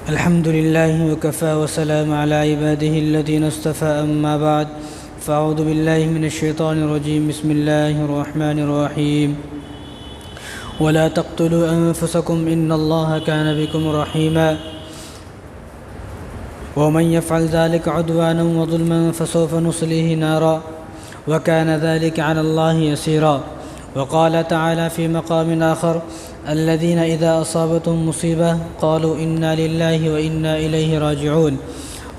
الحمد لله وكفى وسلام على عباده الذين اصطفى أما بعد فأعوذ بالله من الشيطان الرجيم بسم الله الرحمن الرحيم ولا تقتلوا أنفسكم إن الله كان بكم رحيما ومن يفعل ذلك عدوانا وظلما فسوف نصليه نارا وكان ذلك على الله يسيرا وقال تعالى في مقام آخر الذين إذا أصابتهم مصيبة قالوا إنا لله وإنا إليه راجعون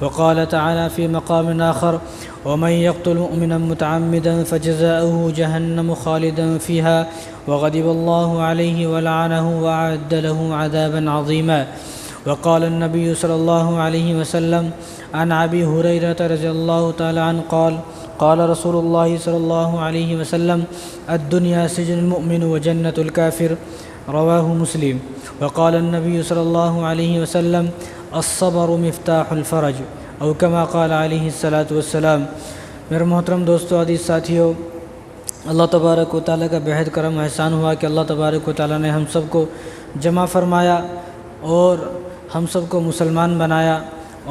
وقال تعالى في مقام آخر ومن يقتل مؤمنا متعمدا فجزاؤه جهنم خالدا فيها وغضب الله عليه ولعنه وأعد له عذابا عظيما وقال النبي صلى الله عليه وسلم عن أبي هريرة رضي الله تعالى عنه قال رسول الله صلى الله عليه وسلم الدنيا سجن المؤمن وجنة الكافر رواہ مسلم وقال النبی صلی اللہ علیہ وسلم الصبر مفتاح الفرج او کما قال علیہ الصلاۃ والسلام۔ میرے محترم دوستو، عزیز ساتھیو، اللہ تبارک و تعالیٰ کا بہت کرم احسان ہوا کہ اللہ تبارک و تعالیٰ نے ہم سب کو جمع فرمایا اور ہم سب کو مسلمان بنایا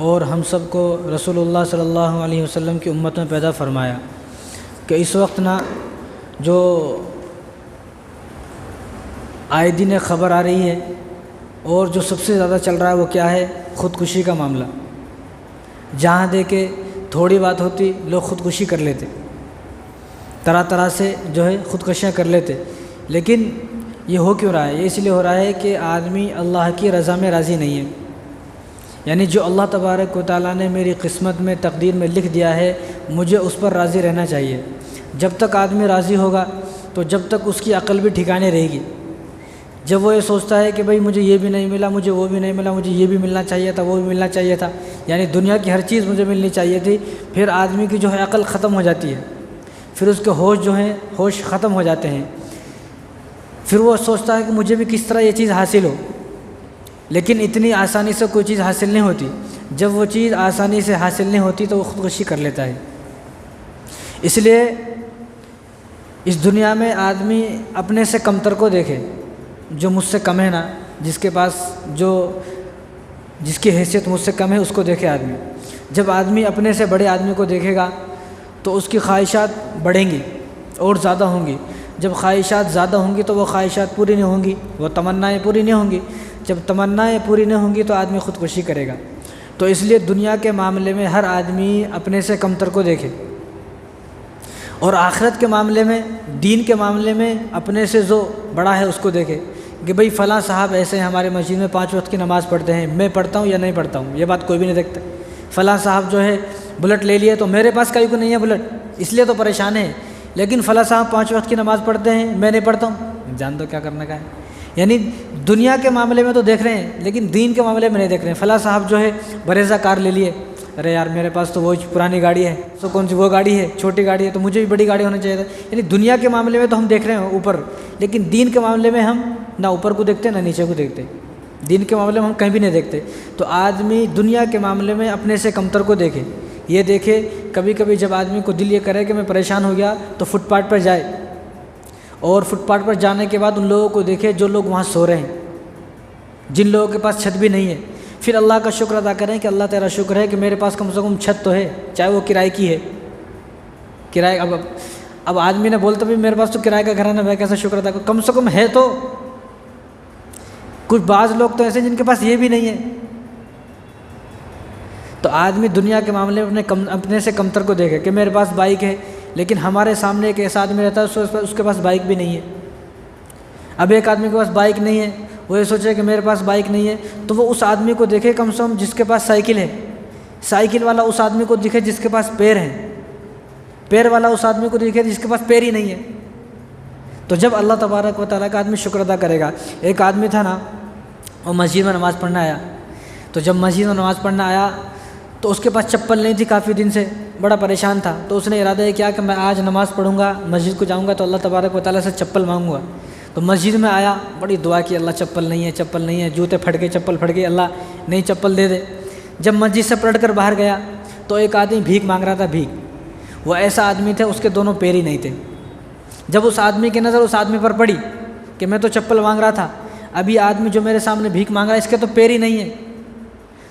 اور ہم سب کو رسول اللہ صلی اللہ علیہ وسلم کی امت میں پیدا فرمایا کہ اس وقت نہ جو آئے دن خبر آ رہی ہے اور جو سب سے زیادہ چل رہا ہے وہ کیا ہے؟ خودکشی کا معاملہ۔ جہاں دیکھے تھوڑی بات ہوتی لوگ خودکشی کر لیتے، طرح طرح سے جو ہے خودکشیاں کر لیتے۔ لیکن یہ ہو کیوں رہا ہے؟ یہ اس لیے ہو رہا ہے کہ آدمی اللہ کی رضا میں راضی نہیں ہے، یعنی جو اللہ تبارک و تعالیٰ نے میری قسمت میں تقدیر میں لکھ دیا ہے مجھے اس پر راضی رہنا چاہیے۔ جب تک آدمی راضی ہوگا تو جب تک اس کی عقل بھی ٹھکانے رہے گی۔ جب وہ یہ سوچتا ہے کہ بھئی مجھے یہ بھی نہیں ملا، مجھے وہ بھی نہیں ملا، مجھے یہ بھی ملنا چاہیے تھا، وہ بھی ملنا چاہیے تھا، یعنی دنیا کی ہر چیز مجھے ملنی چاہیے تھی، پھر آدمی کی جو ہے عقل ختم ہو جاتی ہے، پھر اس کے ہوش جو ہیں ہوش ختم ہو جاتے ہیں، پھر وہ سوچتا ہے کہ مجھے بھی کس طرح یہ چیز حاصل ہو، لیکن اتنی آسانی سے کوئی چیز حاصل نہیں ہوتی۔ جب وہ چیز آسانی سے حاصل نہیں ہوتی تو وہ خودکشی کر لیتا ہے۔ اس لیے اس دنیا میں آدمی اپنے سے کمتر کو دیکھے، جو مجھ سے کم ہے نا، جس کے پاس جس کی حیثیت مجھ سے کم ہے اس کو دیکھے آدمی۔ جب آدمی اپنے سے بڑے آدمی کو دیکھے گا تو اس کی خواہشات بڑھیں گی اور زیادہ ہوں گی۔ جب خواہشات زیادہ ہوں گی تو وہ خواہشات پوری نہیں ہوں گی، وہ تمنائیں پوری نہیں ہوں گی۔ جب تمنائیں پوری نہیں ہوں گی تو آدمی خودکشی کرے گا۔ تو اس لیے دنیا کے معاملے میں ہر آدمی اپنے سے کمتر کو دیکھے، اور آخرت کے معاملے میں، دین کے معاملے میں اپنے سے جو بڑا ہے اس کو دیکھے کہ بھئی فلاں صاحب ایسے ہیں، ہمارے مسجد میں 5 وقت کی نماز پڑھتے ہیں، میں پڑھتا ہوں یا نہیں پڑھتا ہوں یہ بات کوئی بھی نہیں دیکھتا۔ فلاں صاحب جو ہے بلٹ لے لیے تو میرے پاس کہیں کو نہیں ہے بلٹ، اس لیے تو پریشان ہے، لیکن فلاں صاحب 5 وقت کی نماز پڑھتے ہیں، میں نہیں پڑھتا ہوں، جان دو کیا کرنے کا ہے۔ یعنی دنیا کے معاملے میں تو دیکھ رہے ہیں لیکن دین کے معاملے میں نہیں دیکھ رہے ہیں۔ فلاں صاحب جو ہے بریزہ کار لے لیے، ارے یار میرے پاس تو وہ پرانی گاڑی ہے، تو کون سی وہ گاڑی ہے، چھوٹی گاڑی ہے، تو مجھے بھی بڑی گاڑی ہونا چاہیے تھا۔ یعنی دنیا کے معاملے میں تو ہم دیکھ رہے ہیں اوپر، لیکن دین کے معاملے میں ہم نہ اوپر کو دیکھتے نہ نیچے کو دیکھتے، دین کے معاملے میں ہم کہیں بھی نہیں دیکھتے۔ تو آدمی دنیا کے معاملے میں اپنے سے کمتر کو دیکھے، یہ دیکھے کبھی کبھی جب آدمی کو دل یہ کرے کہ میں پریشان ہو گیا تو فٹ پاتھ پر جائے، اور فٹ پاتھ پر جانے کے بعد ان لوگوں کو دیکھے جو لوگ وہاں سو رہے ہیں، جن لوگوں کے پاس چھت بھی نہیں ہے، پھر اللہ کا شکر ادا کریں کہ اللہ تیرا شکر ہے کہ میرے پاس کم سے کم چھت تو ہے، چاہے وہ کرائے کی ہے، کرائے۔ اب آدمی نے بولتا بھی میرے پاس تو کرائے کا گھرانہ ہے، میں کیسا شکر ادا کروں، کم سے کم ہے تو۔ کچھ بعض لوگ تو ایسے جن کے پاس یہ بھی نہیں ہے۔ تو آدمی دنیا کے معاملے میں اپنے سے کمتر کو دیکھے کہ میرے پاس بائک ہے، لیکن ہمارے سامنے ایک ایسا آدمی رہتا ہے اس کے پاس بائک بھی نہیں ہے۔ اب ایک آدمی کے پاس بائک نہیں ہے، وہ یہ سوچے کہ میرے پاس بائک نہیں ہے، تو وہ اس آدمی کو دیکھے کم سے کم جس کے پاس سائیکل ہے، سائیکل والا اس آدمی کو دکھے جس کے پاس پیر ہیں، پیر والا اس آدمی کو دیکھے جس کے پاس پیر ہی نہیں ہے۔ تو جب اللہ تبارک و تعالیٰ کا آدمی شکر ادا کرے گا۔ ایک آدمی تھا نا، وہ مسجد میں نماز پڑھنا آیا، تو جب مسجد میں نماز پڑھنا آیا تو اس کے پاس چپل نہیں تھی، کافی دن سے بڑا پریشان تھا، تو اس نے ارادہ کیا کہ میں آج نماز پڑھوں گا، مسجد کو جاؤں گا تو اللہ تبارک و تعالیٰ سے چپل مانگوں گا۔ تو مسجد میں آیا، بڑی دعا کی، اللہ چپل نہیں ہے، چپل نہیں ہے، جوتے پھٹ گئے، چپل پھٹ گئی، اللہ نئی چپل دے دے۔ جب مسجد سے پلٹ کر باہر گیا تو ایک آدمی بھیک مانگ رہا تھا، بھیک۔ وہ ایسا آدمی تھا اس کے دونوں پیر ہی نہیں تھے۔ جب اس آدمی کی نظر اس آدمی پر پڑی کہ میں تو چپل مانگ رہا تھا، ابھی آدمی جو میرے سامنے بھیک مانگ رہا ہے اس کے تو پیر ہی نہیں ہے،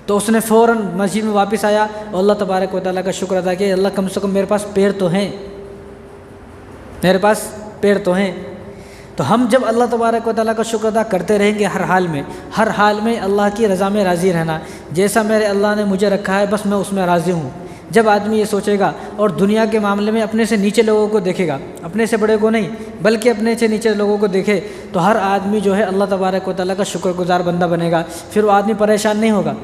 تو اس نے فوراً مسجد میں واپس آیا اور اللہ تبارک و تعالیٰ کا شکر ادا کیا، اللہ کم سے کم میرے پاس پیر تو ہیں، میرے پاس پیر تو ہیں۔ تو ہم جب اللہ تبارک و تعالیٰ کا شکر ادا کرتے رہیں گے ہر حال میں اللہ کی رضا میں راضی رہنا، جیسا میرے اللہ نے مجھے رکھا ہے بس میں اس میں راضی ہوں۔ جب آدمی یہ سوچے گا اور دنیا کے معاملے میں اپنے سے نیچے لوگوں کو دیکھے گا، اپنے سے بڑے کو نہیں بلکہ اپنے سے نیچے لوگوں کو دیکھے، تو ہر آدمی جو ہے اللہ تبارک و تعالیٰ کا شکر گزار بندہ بنے گا۔ پھر وہ آدمی پریشان نہیں ہوگا،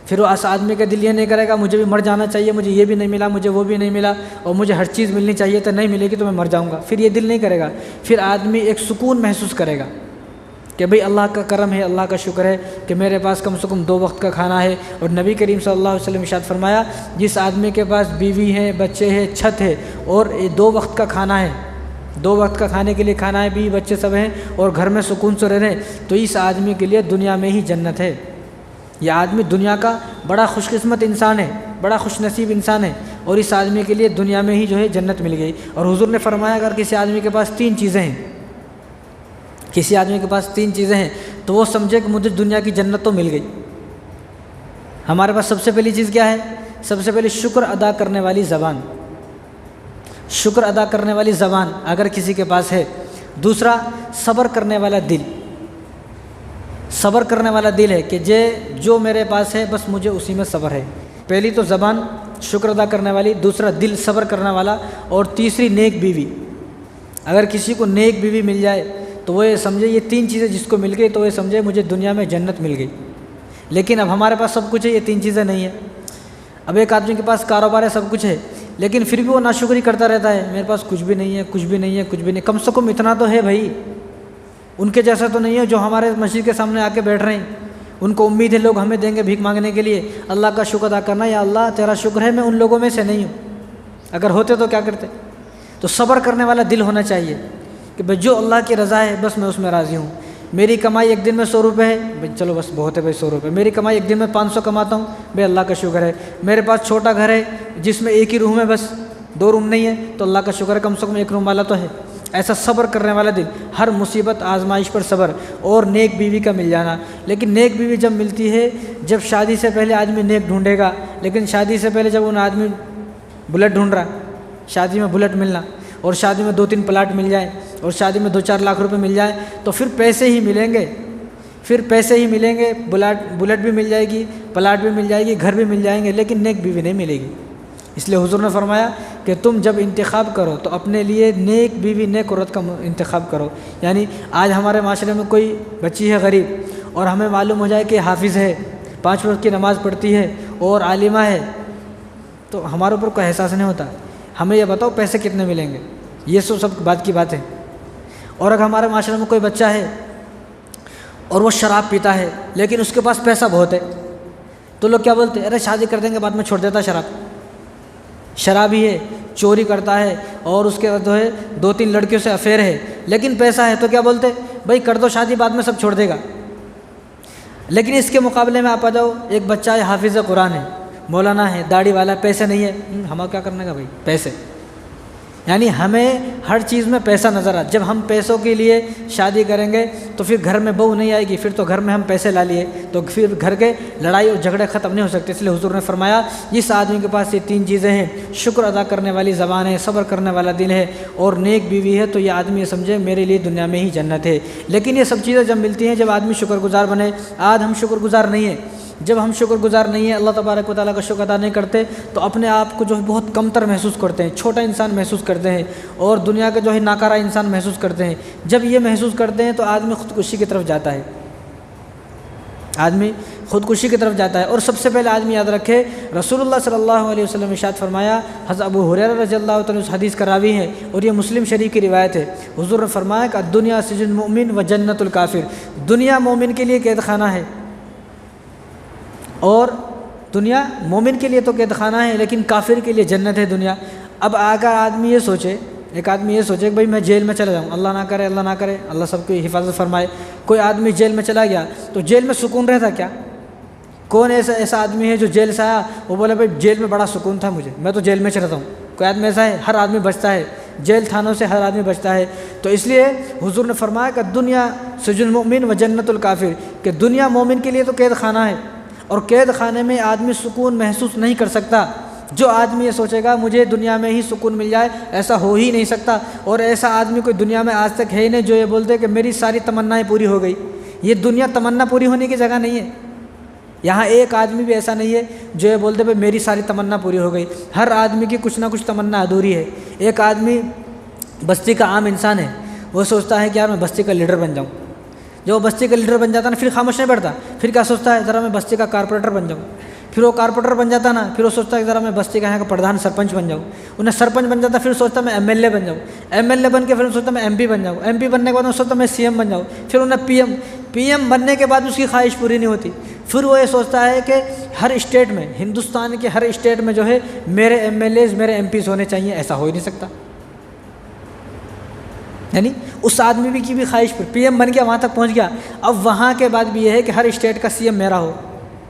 پھر وہ اس آدمی کا دل یہ نہیں کرے گا مجھے بھی مر جانا چاہیے، مجھے یہ بھی نہیں ملا، مجھے وہ بھی نہیں ملا، اور مجھے ہر چیز ملنی چاہیے تو نہیں ملے گی تو میں مر جاؤں گا، پھر یہ دل نہیں کرے گا۔ پھر آدمی ایک سکون محسوس کرے گا کہ بھئی اللہ کا کرم ہے، اللہ کا شکر ہے کہ میرے پاس کم سے کم 2 وقت کا کھانا ہے۔ اور نبی کریم صلی اللہ علیہ وسلم ارشاد فرمایا، جس آدمی کے پاس بیوی ہے، بچے ہیں، چھت ہے اور 2 وقت کا کھانا ہے، 2 وقت کا کھانے کے لیے کھانا ہے، بیوی بچے سب ہیں اور گھر میں سکون سے رہ رہے ہیں، تو اس آدمی کے لیے دنیا میں ہی جنت ہے۔ یہ آدمی دنیا کا بڑا خوش قسمت انسان ہے، بڑا خوش نصیب انسان ہے، اور اس آدمی کے لیے دنیا میں ہی جو ہے جنت مل گئی۔ اور حضور نے فرمایا اگر کسی آدمی کے پاس 3 چیزیں ہیں، کسی آدمی کے پاس 3 چیزیں ہیں تو وہ سمجھے کہ مجھے دنیا کی جنت تو مل گئی۔ ہمارے پاس سب سے پہلی چیز کیا ہے؟ سب سے پہلے شکر ادا کرنے والی زبان، شکر ادا کرنے والی زبان اگر کسی کے پاس ہے۔ دوسرا صبر کرنے والا دل، صبر کرنے والا دل ہے کہ جو میرے پاس ہے بس مجھے اسی میں صبر ہے۔ پہلی تو زبان شکر ادا کرنے والی، دوسرا دل صبر کرنے والا، اور تیسری نیک بیوی۔ اگر کسی کو نیک بیوی مل جائے تو وہ یہ سمجھے، یہ 3 چیزیں جس کو مل گئی تو وہ سمجھے مجھے دنیا میں جنت مل گئی۔ لیکن اب ہمارے پاس سب کچھ ہے، یہ 3 چیزیں نہیں ہیں۔ اب ایک آدمی کے پاس کاروبار ہے، سب کچھ ہے، لیکن پھر بھی وہ ناشکری کرتا رہتا ہے، میرے پاس کچھ بھی نہیں ہے، کچھ بھی نہیں ہے، کچھ بھی نہیں۔ کم سے کم اتنا تو ہے بھائی، ان کے جیسا تو نہیں ہے جو ہمارے مسجد کے سامنے آ کے بیٹھ رہے ہیں، ان کو امید ہے لوگ ہمیں دیں گے بھیک مانگنے کے لیے۔ اللہ کا شکر ادا کرنا، یا اللہ تیرا شکر ہے میں ان لوگوں میں سے نہیں ہوں، اگر ہوتے تو کیا کرتے۔ تو صبر کرنے والا دل ہونا چاہیے کہ بھئی جو اللہ کی رضا ہے بس میں اس میں راضی ہوں۔ میری کمائی ایک دن میں 100 روپے ہے، بھئی چلو بس بہت ہے بھائی 100 روپے، میری کمائی ایک دن میں 500 کماتا ہوں، بھئی اللہ کا شکر ہے۔ میرے پاس چھوٹا گھر ہے جس میں ایک ہی روم ہے، بس 2 روم نہیں ہے، تو اللہ کا شکر ہے کم سے کم 1 روم والا تو ہے۔ ایسا صبر کرنے والا دل، ہر مصیبت آزمائش پر صبر، اور نیک بیوی کا مل جانا۔ لیکن نیک بیوی جب ملتی ہے، جب شادی سے پہلے آدمی نیک ڈھونڈے گا، لیکن شادی سے پہلے جب ان آدمی بلٹ ڈھونڈ رہا، شادی میں بلٹ ملنا، اور شادی میں 2-3 پلاٹ مل جائیں، اور شادی میں 2-4 لاکھ روپے مل جائیں، تو پھر پیسے ہی ملیں گے، پھر پیسے ہی ملیں گے، بلٹ بھی مل جائے گی، پلاٹ بھی مل جائے گی، گھر بھی مل جائیں گے، لیکن نیک بیوی نہیں ملے گی۔ اس لیے حضور نے فرمایا کہ تم جب انتخاب کرو تو اپنے لیے نیک بیوی، نیک عورت کا انتخاب کرو۔ یعنی آج ہمارے معاشرے میں کوئی بچی ہے غریب، اور ہمیں معلوم ہو جائے کہ حافظ ہے، 5 وقت کی نماز پڑھتی ہے اور عالمہ ہے، تو ہمارے اوپر کوئی احساس نہیں ہوتا، ہمیں یہ بتاؤ پیسے کتنے ملیں گے، یہ سب بات کی بات ہے۔ اور اگر ہمارے معاشرے میں کوئی بچہ ہے اور وہ شراب پیتا ہے لیکن اس کے پاس پیسہ بہت ہے، تو لوگ کیا بولتے ہیں؟ ارے شادی کر دیں گے بعد میں چھوڑ دیتا شراب، شرابی ہے، چوری کرتا ہے، اور اس کے بعد جو ہے 2-3 لڑکیوں سے افیئر ہے، لیکن پیسہ ہے، تو کیا بولتے؟ بھائی کر دو شادی، بعد میں سب چھوڑ دے گا۔ لیکن اس کے مقابلے میں آپ آ جاؤ، ایک بچہ ہے حافظ قرآن ہے، مولانا ہے، داڑھی والا، پیسے نہیں ہے، ہمیں کیا کرنے کا بھائی؟ پیسے۔ یعنی ہمیں ہر چیز میں پیسہ نظر آتا۔ جب ہم پیسوں کے لیے شادی کریں گے تو پھر گھر میں بہو نہیں آئے گی، پھر تو گھر میں ہم پیسے لا لیے تو پھر گھر کے لڑائی اور جھگڑے ختم نہیں ہو سکتے۔ اس لیے حضور نے فرمایا جس آدمی کے پاس یہ 3 چیزیں ہیں، شکر ادا کرنے والی زبان ہے، صبر کرنے والا دل ہے اور نیک بیوی ہے، تو یہ آدمی یہ سمجھے میرے لیے دنیا میں ہی جنت ہے۔ لیکن یہ سب چیزیں جب ملتی ہیں، جب آدمی شکر گزار بنے۔ آج ہم شکر گزار نہیں ہیں، جب ہم شکر گزار نہیں ہیں، اللہ تبارک و تعالیٰ کا شکر ادا نہیں کرتے، تو اپنے آپ کو جو ہے بہت کمتر محسوس کرتے ہیں، چھوٹا انسان محسوس کرتے ہیں، اور دنیا کے جو ہے ناکارہ انسان محسوس کرتے ہیں۔ جب یہ محسوس کرتے ہیں تو آدمی خودکشی کی طرف جاتا ہے، آدمی خودکشی کی طرف جاتا ہے۔ اور سب سے پہلے آدمی یاد رکھے، رسول اللہ صلی اللہ علیہ وسلم نے ارشاد فرمایا، حضرت ابو ہریرہ رضی اللہ تعالیٰ اس حدیث کا راوی ہے اور یہ مسلم شریف کی روایت ہے، حضور نے فرمایا کہ الدنیا سجن المؤمن و جنت الکافر، دنیا مومن کے لیے قید خانہ ہے، اور دنیا مومن کے لیے تو قید خانہ ہے لیکن کافر کے لیے جنت ہے دنیا۔ اب اگر آدمی یہ سوچے، ایک آدمی یہ سوچے کہ بھائی میں جیل میں چلا جاؤں، اللہ نہ کرے، اللہ نہ کرے، اللہ سب کی حفاظت فرمائے، کوئی آدمی جیل میں چلا گیا تو جیل میں سکون رہتا کیا؟ کون ایسا آدمی ہے جو جیل سے آیا وہ بولے بھائی جیل میں بڑا سکون تھا مجھے، میں تو جیل میں چلتا ہوں؟ کوئی آدمی ایسا ہے؟ ہر آدمی بچتا ہے، جیل تھانوں سے ہر آدمی بچتا ہے۔ تو اس لیے حضور نے فرمایا کہ دنیا سجن المؤمن و جنت الکافر، کہ دنیا مومن کے لیے تو قید خانہ ہے اور قید خانے میں آدمی سکون محسوس نہیں کر سکتا۔ جو آدمی یہ سوچے گا مجھے دنیا میں ہی سکون مل جائے، ایسا ہو ہی نہیں سکتا۔ اور ایسا آدمی کوئی دنیا میں آج تک ہے ہی نہیں جو یہ بولتے کہ میری ساری تمنائیں پوری ہو گئی۔ یہ دنیا تمنا پوری ہونے کی جگہ نہیں ہے۔ یہاں ایک آدمی بھی ایسا نہیں ہے جو یہ بولتے بھائی میری ساری تمنا پوری ہو گئی۔ ہر آدمی کی کچھ نہ کچھ تمنا ادھوری ہے۔ ایک آدمی بستی کا عام انسان ہے، وہ سوچتا ہے کہ یار میں بستی کا لیڈر بن جاؤں۔ جو بستی کا لیڈر بن جاتا ہے نا، پھر خاموش نہیں بیٹھتا، پھر کیا سوچتا ہے ذرا میں بستی کا کارپوریٹر بن جاؤں۔ پھر وہ کارپوریٹر بن جاتا نا، پھر وہ سوچتا ہے کہ ذرا میں بستی کا یہاں کا پردھان سرپنچ بن جاؤں۔ انہیں سرپنچ بن جاتا، پھر سوچتا میں ایم ایل اے بن جاؤں۔ ایم ایل اے بن کے پھر سوچتا میں ایم پی بن جاؤں۔ ایم پی بننے کے بعد میں سوچتا میں سی ایم بن جاؤں۔ پھر انہیں پی ایم بننے کے بعد اس کی خواہش پوری نہیں ہوتی۔ پھر وہ یہ سوچتا ہے کہ ہر اسٹیٹ میں، ہندوستان کے ہر اسٹیٹ میں جو ہے میرے ایم ایل ایز، میرے ایم پیز ہونے چاہیے۔ ایسا ہو ہی نہیں سکتا۔ یعنی اس آدمی کی بھی خواہش پر پی ایم بن گیا، وہاں تک پہنچ گیا، اب وہاں کے بعد بھی یہ ہے کہ ہر اسٹیٹ کا سی ایم میرا ہو،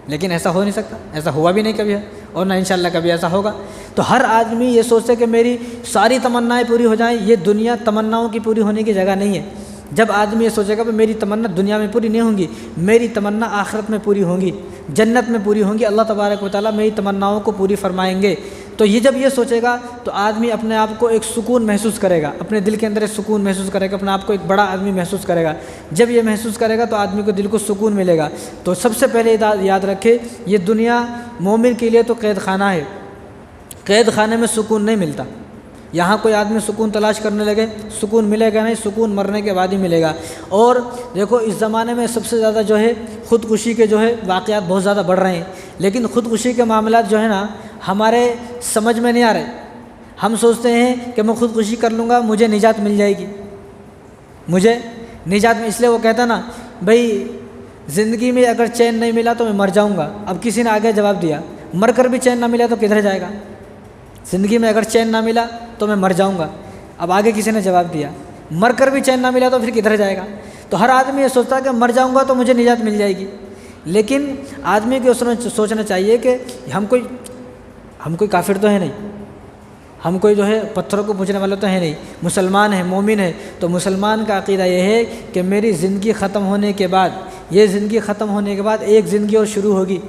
لیکن ایسا ہو نہیں سکتا۔ ایسا ہوا بھی نہیں کبھی ہے، اور نہ انشاءاللہ کبھی ایسا ہوگا۔ تو ہر آدمی یہ سوچتے کہ میری ساری تمنائیں پوری ہو جائیں۔ یہ دنیا تمناؤں کی پوری ہونے کی جگہ نہیں ہے۔ جب آدمی یہ سوچے گا کہ میری تمنا دنیا میں پوری نہیں ہوں گی، میری تمنا آخرت میں پوری ہوں گی، جنت میں پوری ہوں گی، اللہ تبارک و تعالیٰ میری تمناؤں کو پوری فرمائیں گے، تو یہ جب یہ سوچے گا تو آدمی اپنے آپ کو ایک سکون محسوس کرے گا، اپنے دل کے اندر ایک سکون محسوس کرے گا، اپنے آپ کو ایک بڑا آدمی محسوس کرے گا۔ جب یہ محسوس کرے گا تو آدمی کو دل کو سکون ملے گا۔ تو سب سے پہلے یاد رکھے، یہ دنیا مومن کے لیے تو قید خانہ ہے، قید خانے میں سکون نہیں ملتا۔ یہاں کوئی آدمی سکون تلاش کرنے لگے، سکون ملے گا نہیں، سکون مرنے کے بعد ہی ملے گا۔ اور دیکھو اس زمانے میں سب سے زیادہ جو ہے خودکشی کے جو ہے واقعات بہت زیادہ بڑھ رہے ہیں، لیکن خودکشی کے معاملات جو ہے نا ہمارے سمجھ میں نہیں آ رہے۔ ہم سوچتے ہیں کہ میں خودکشی کر لوں گا مجھے نجات مل جائے گی، مجھے نجات میں، اس لیے وہ کہتا نا بھائی زندگی میں اگر چین نہیں ملا تو میں مر جاؤں گا۔ اب کسی نے آگے جواب دیا مر کر بھی چین نہ ملا تو کدھر جائے گا؟ زندگی میں اگر چین نہ ملا تو میں مر جاؤں گا۔ اب آگے کسی نے جواب دیا مر کر بھی چین نہ ملا تو پھر کدھر جائے گا؟ تو ہر آدمی یہ سوچتا ہے کہ مر جاؤں گا تو مجھے نجات مل جائے گی، لیکن آدمی کو سوچنا چاہیے کہ ہم کوئی کافر تو ہے نہیں، ہم کوئی جو ہے پتھروں کو پوجنے والا تو ہے نہیں، مسلمان ہے، مومن ہے۔ تو مسلمان کا عقیدہ یہ ہے کہ میری زندگی ختم ہونے کے بعد، یہ زندگی ختم ہونے کے بعد ایک زندگی اور شروع ہوگی۔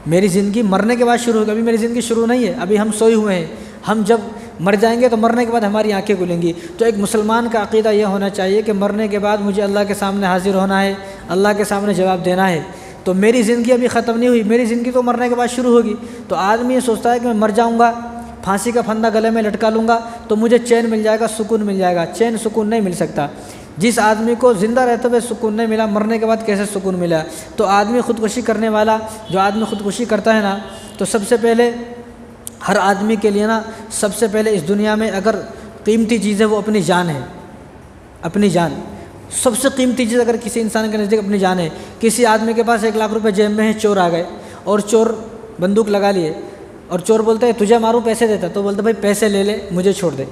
میری زندگی مرنے کے بعد شروع ہوگی، ابھی میری زندگی شروع نہیں ہے، ابھی ہم سوئے ہوئے ہیں۔ ہم جب مر جائیں گے تو مرنے کے بعد ہماری آنکھیں کھلیں گی۔ تو ایک مسلمان کا عقیدہ یہ ہونا چاہیے کہ مرنے کے بعد مجھے اللہ کے سامنے حاضر ہونا ہے، اللہ کے سامنے جواب دینا ہے۔ تو میری زندگی ابھی ختم نہیں ہوئی، میری زندگی تو مرنے کے بعد شروع ہوگی۔ تو آدمی یہ سوچتا ہے کہ میں مر جاؤں گا، پھانسی کا پھندا گلے میں لٹکا لوں گا تو مجھے چین مل جائے گا، سکون مل جائے گا۔ چین سکون نہیں مل سکتا۔ جس آدمی کو زندہ رہتے ہوئے سکون نہیں ملا، مرنے کے بعد کیسے سکون ملا؟ تو آدمی خودکشی کرنے والا، جو آدمی خودکشی کرتا ہے نا، تو سب سے پہلے ہر آدمی کے لیے نا سب سے پہلے اس دنیا میں اگر قیمتی چیز ہے وہ اپنی جان ہے، اپنی جان۔ سب سے قیمتی چیز اگر کسی انسان کے نزدیک اپنی جان ہے۔ کسی آدمی کے پاس 1 لاکھ روپے جیب میں ہے، چور آ گئے اور چور بندوق لگا لیے، اور چور بولتا ہے تجھے ماروں پیسے دیتا، تو بولتا بھائی پیسے لے لے مجھے چھوڑ دے۔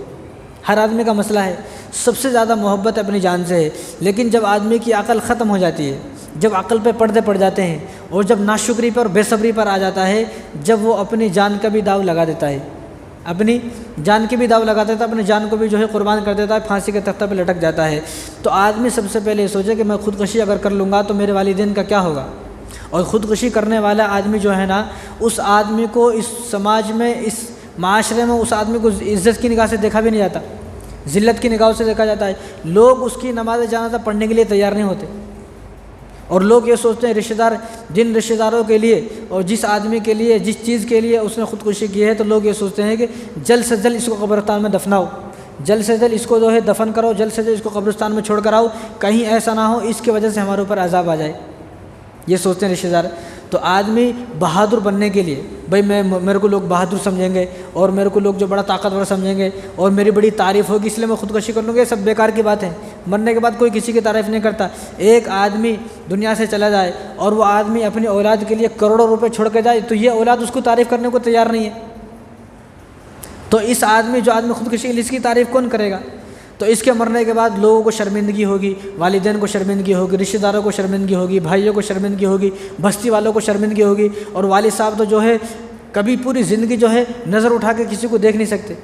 ہر آدمی کا مسئلہ ہے، سب سے زیادہ محبت اپنی جان سے ہے۔ لیکن جب آدمی کی عقل ختم ہو جاتی ہے، جب عقل پہ پردے پڑ جاتے ہیں، اور جب ناشکری پر اور بے صبری پر آ جاتا ہے، جب وہ اپنی جان کا بھی داؤ لگا دیتا ہے، اپنی جان کی بھی داؤ لگا دیتا ہے، اپنی جان کو بھی جو ہے قربان کر دیتا ہے، پھانسی کے تختہ پہ لٹک جاتا ہے۔ تو آدمی سب سے پہلے یہ سوچے کہ میں خودکشی اگر کر لوں گا تو میرے والدین کا کیا ہوگا؟ اور خودکشی کرنے والا آدمی جو ہے نا، اس آدمی کو اس سماج میں، اس معاشرے میں اس آدمی کو عزت کی نگاہ سے دیکھا بھی نہیں جاتا، ذلت کی نگاہوں سے دیکھا جاتا ہے۔ لوگ اس کی نماز جنازہ پڑھنے کے لیے تیار نہیں ہوتے، اور لوگ یہ سوچتے ہیں جن رشتہ داروں کے لیے اور جس آدمی کے لیے، جس چیز کے لیے اس نے خودکشی کی ہے، تو لوگ یہ سوچتے ہیں کہ جلد سے جلد اس کو قبرستان میں دفناؤ، جلد سے جلد اس کو جو ہے دفن کرو، جلد سے جلد اس کو قبرستان میں چھوڑ کر آؤ، کہیں ایسا نہ ہو اس کی وجہ سے ہمارے اوپر عذاب آ جائے، یہ سوچتے ہیں رشتہ دار۔ تو آدمی بہادر بننے کے لیے، بھائی میرے کو لوگ بہادر سمجھیں گے، اور میرے کو لوگ جو بڑا طاقتور سمجھیں گے، اور میری بڑی تعریف ہوگی، اس لیے میں خودکشی کر لوں گا، یہ سب بیکار کی بات ہے۔ مرنے کے بعد کوئی کسی کی تعریف نہیں کرتا۔ ایک آدمی دنیا سے چلا جائے اور وہ آدمی اپنی اولاد کے لیے کروڑوں روپے چھوڑ کے جائے، تو یہ اولاد اس کو تعریف کرنے کو تیار نہیں ہے، تو جو آدمی خودکشی کی، اس کی تعریف کون کرے گا؟ تو اس کے مرنے کے بعد لوگوں کو شرمندگی ہوگی، والدین کو شرمندگی ہوگی، رشتہ داروں کو شرمندگی ہوگی، بھائیوں کو شرمندگی ہوگی، بستی والوں کو شرمندگی ہوگی، اور والد صاحب تو جو ہے کبھی پوری زندگی جو ہے نظر اٹھا کے کسی کو دیکھ نہیں سکتے،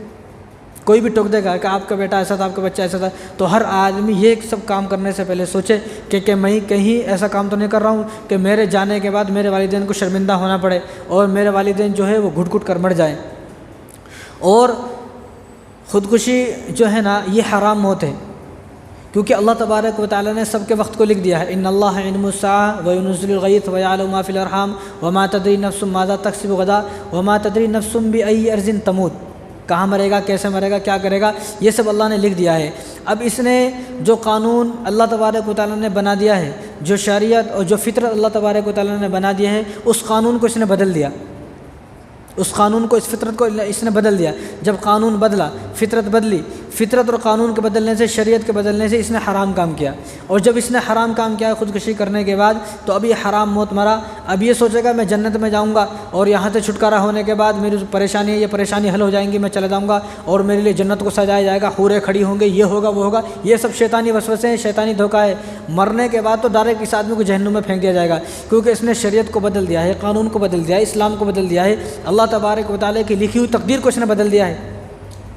کوئی بھی ٹوک دے گا کہ آپ کا بیٹا ایسا تھا، آپ کا بچہ ایسا تھا، تو ہر آدمی یہ سب کام کرنے سے پہلے سوچے کہ میں کہیں ایسا کام تو نہیں کر رہا ہوں کہ میرے جانے کے بعد میرے والدین کو شرمندہ ہونا پڑے اور میرے والدین جو ہے وہ گھٹ گھٹ کر مر جائیں۔ اور خودکشی جو ہے نا یہ حرام موت ہے، کیونکہ اللہ تبارک و تعالیٰ نے سب کے وقت کو لکھ دیا ہے، ان اللہ علم الساعۃ وینزل الغیث ویعلم ما فی الارحام وما تدری نفس ماذا تکسب غدا وما تدری نفس بأی ارض تموت، کہاں مرے گا، کیسے مرے گا، کیا کرے گا، یہ سب اللہ نے لکھ دیا ہے۔ اب اس نے جو قانون اللہ تبارک و تعالیٰ نے بنا دیا ہے، جو شریعت اور جو فطرت اللہ تبارک و تعالیٰ نے بنا دیا ہے، اس قانون کو اس نے بدل دیا، اس قانون کو، اس فطرت کو اس نے بدل دیا۔ جب قانون بدلا، فطرت بدلی، فطرت اور قانون کے بدلنے سے، شریعت کے بدلنے سے اس نے حرام کام کیا، اور جب اس نے حرام کام کیا خودکشی کرنے کے بعد، تو اب یہ حرام موت مرا۔ اب یہ سوچے گا میں جنت میں جاؤں گا اور یہاں سے چھٹکارا ہونے کے بعد میری پریشانی ہے، یہ پریشانی حل ہو جائیں گی، میں چلا جاؤں گا اور میرے لیے جنت کو سجایا جائے گا، حوریں کھڑی ہوں گے، یہ ہوگا وہ ہوگا۔ یہ سب شیطانی وسوسے ہیں، شیطانی دھوکہ ہے۔ مرنے کے بعد تو ڈائریکٹ اس آدمی کو جہنم میں پھینک دیا جائے گا، کیونکہ اس نے شریعت کو بدل دیا ہے، قانون کو بدل دیا ہے، اسلام کو بدل دیا ہے، اللہ تبارک و تعالیٰ کی لکھی ہوئی تقدیر کو اس نے بدل دیا ہے۔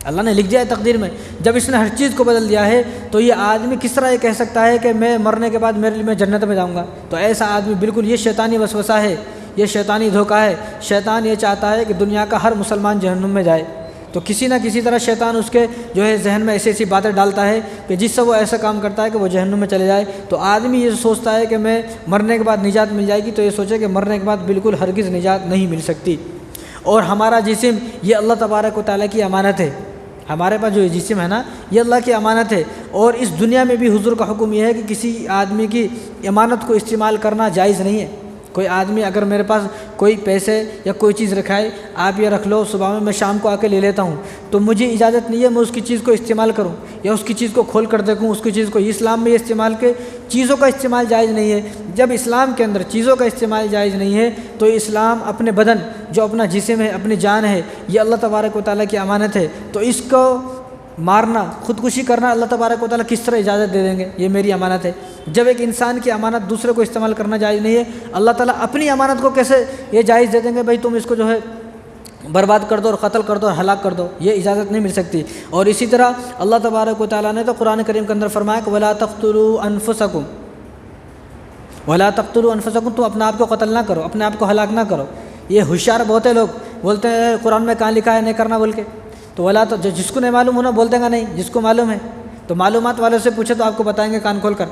اللہ نے لکھ دیا ہے تقدیر میں، جب اس نے ہر چیز کو بدل دیا ہے تو یہ آدمی کس طرح یہ کہہ سکتا ہے کہ میں مرنے کے بعد میرے لیے میں جنت میں جاؤں گا؟ تو ایسا آدمی بالکل، یہ شیطانی وسوسہ ہے، یہ شیطانی دھوکہ ہے۔ شیطان یہ چاہتا ہے کہ دنیا کا ہر مسلمان جہنم میں جائے، تو کسی نہ کسی طرح شیطان اس کے جو ہے ذہن میں ایسی ایسی باتیں ڈالتا ہے کہ جس سے وہ ایسا کام کرتا ہے کہ وہ جہنم میں چلے جائے۔ تو آدمی یہ سوچتا ہے کہ میں مرنے کے بعد نجات مل جائے گی، تو یہ سوچے کہ مرنے کے بعد بالکل ہرگز نجات نہیں مل سکتی۔ اور ہمارا جسم یہ اللہ تبارک و تعالیٰ کی امانت ہے، ہمارے پاس جو یہ جسم ہے نا یہ اللہ کی امانت ہے، اور اس دنیا میں بھی حضور کا حکم یہ ہے کہ کسی آدمی کی امانت کو استعمال کرنا جائز نہیں ہے۔ کوئی آدمی اگر میرے پاس کوئی پیسے یا کوئی چیز رکھائے، آپ یہ رکھ لو، صبح میں شام کو آ کے لے لیتا ہوں، تو مجھے اجازت نہیں ہے میں اس کی چیز کو استعمال کروں یا اس کی چیز کو کھول کر دیکھوں، اس کی چیز کو۔ اسلام میں یہ استعمال کے چیزوں کا استعمال جائز نہیں ہے۔ جب اسلام کے اندر چیزوں کا استعمال جائز نہیں ہے تو اسلام اپنے بدن، جو اپنا جسم ہے، اپنی جان ہے، یہ اللہ تبارک و تعالیٰ کی امانت ہے، تو اس کو مارنا، خودکشی کرنا اللہ تبارک و تعالیٰ کس طرح اجازت دے دیں گے؟ یہ میری امانت ہے۔ جب ایک انسان کی امانت دوسرے کو استعمال کرنا جائز نہیں ہے، اللہ تعالیٰ اپنی امانت کو کیسے یہ جائز دے دیں گے بھائی تم اس کو جو ہے برباد کر دو اور قتل کر دو اور ہلاک کر دو؟ یہ اجازت نہیں مل سکتی۔ اور اسی طرح اللہ تبارک و تعالیٰ نے تو قرآن کریم کے اندر فرمایا کہ وَلَا تَقْتُلُوا أَنفُسَكُمْ وَلَا تَقْتُلُوا أَنفُسَكُمْ، تم اپنے آپ کو قتل نہ کرو، اپنے آپ کو ہلاک نہ کرو۔ یہ ہوشیار بہت ہے، لوگ بولتے ہیں قرآن میں کہاں لکھا ہے نہیں کرنا بول کے، تو ولا تو جس کو نہیں معلوم ہونا بول دیں گا نہیں، جس کو معلوم ہے تو معلومات والوں سے پوچھے تو آپ کو بتائیں گے کان کھول کر۔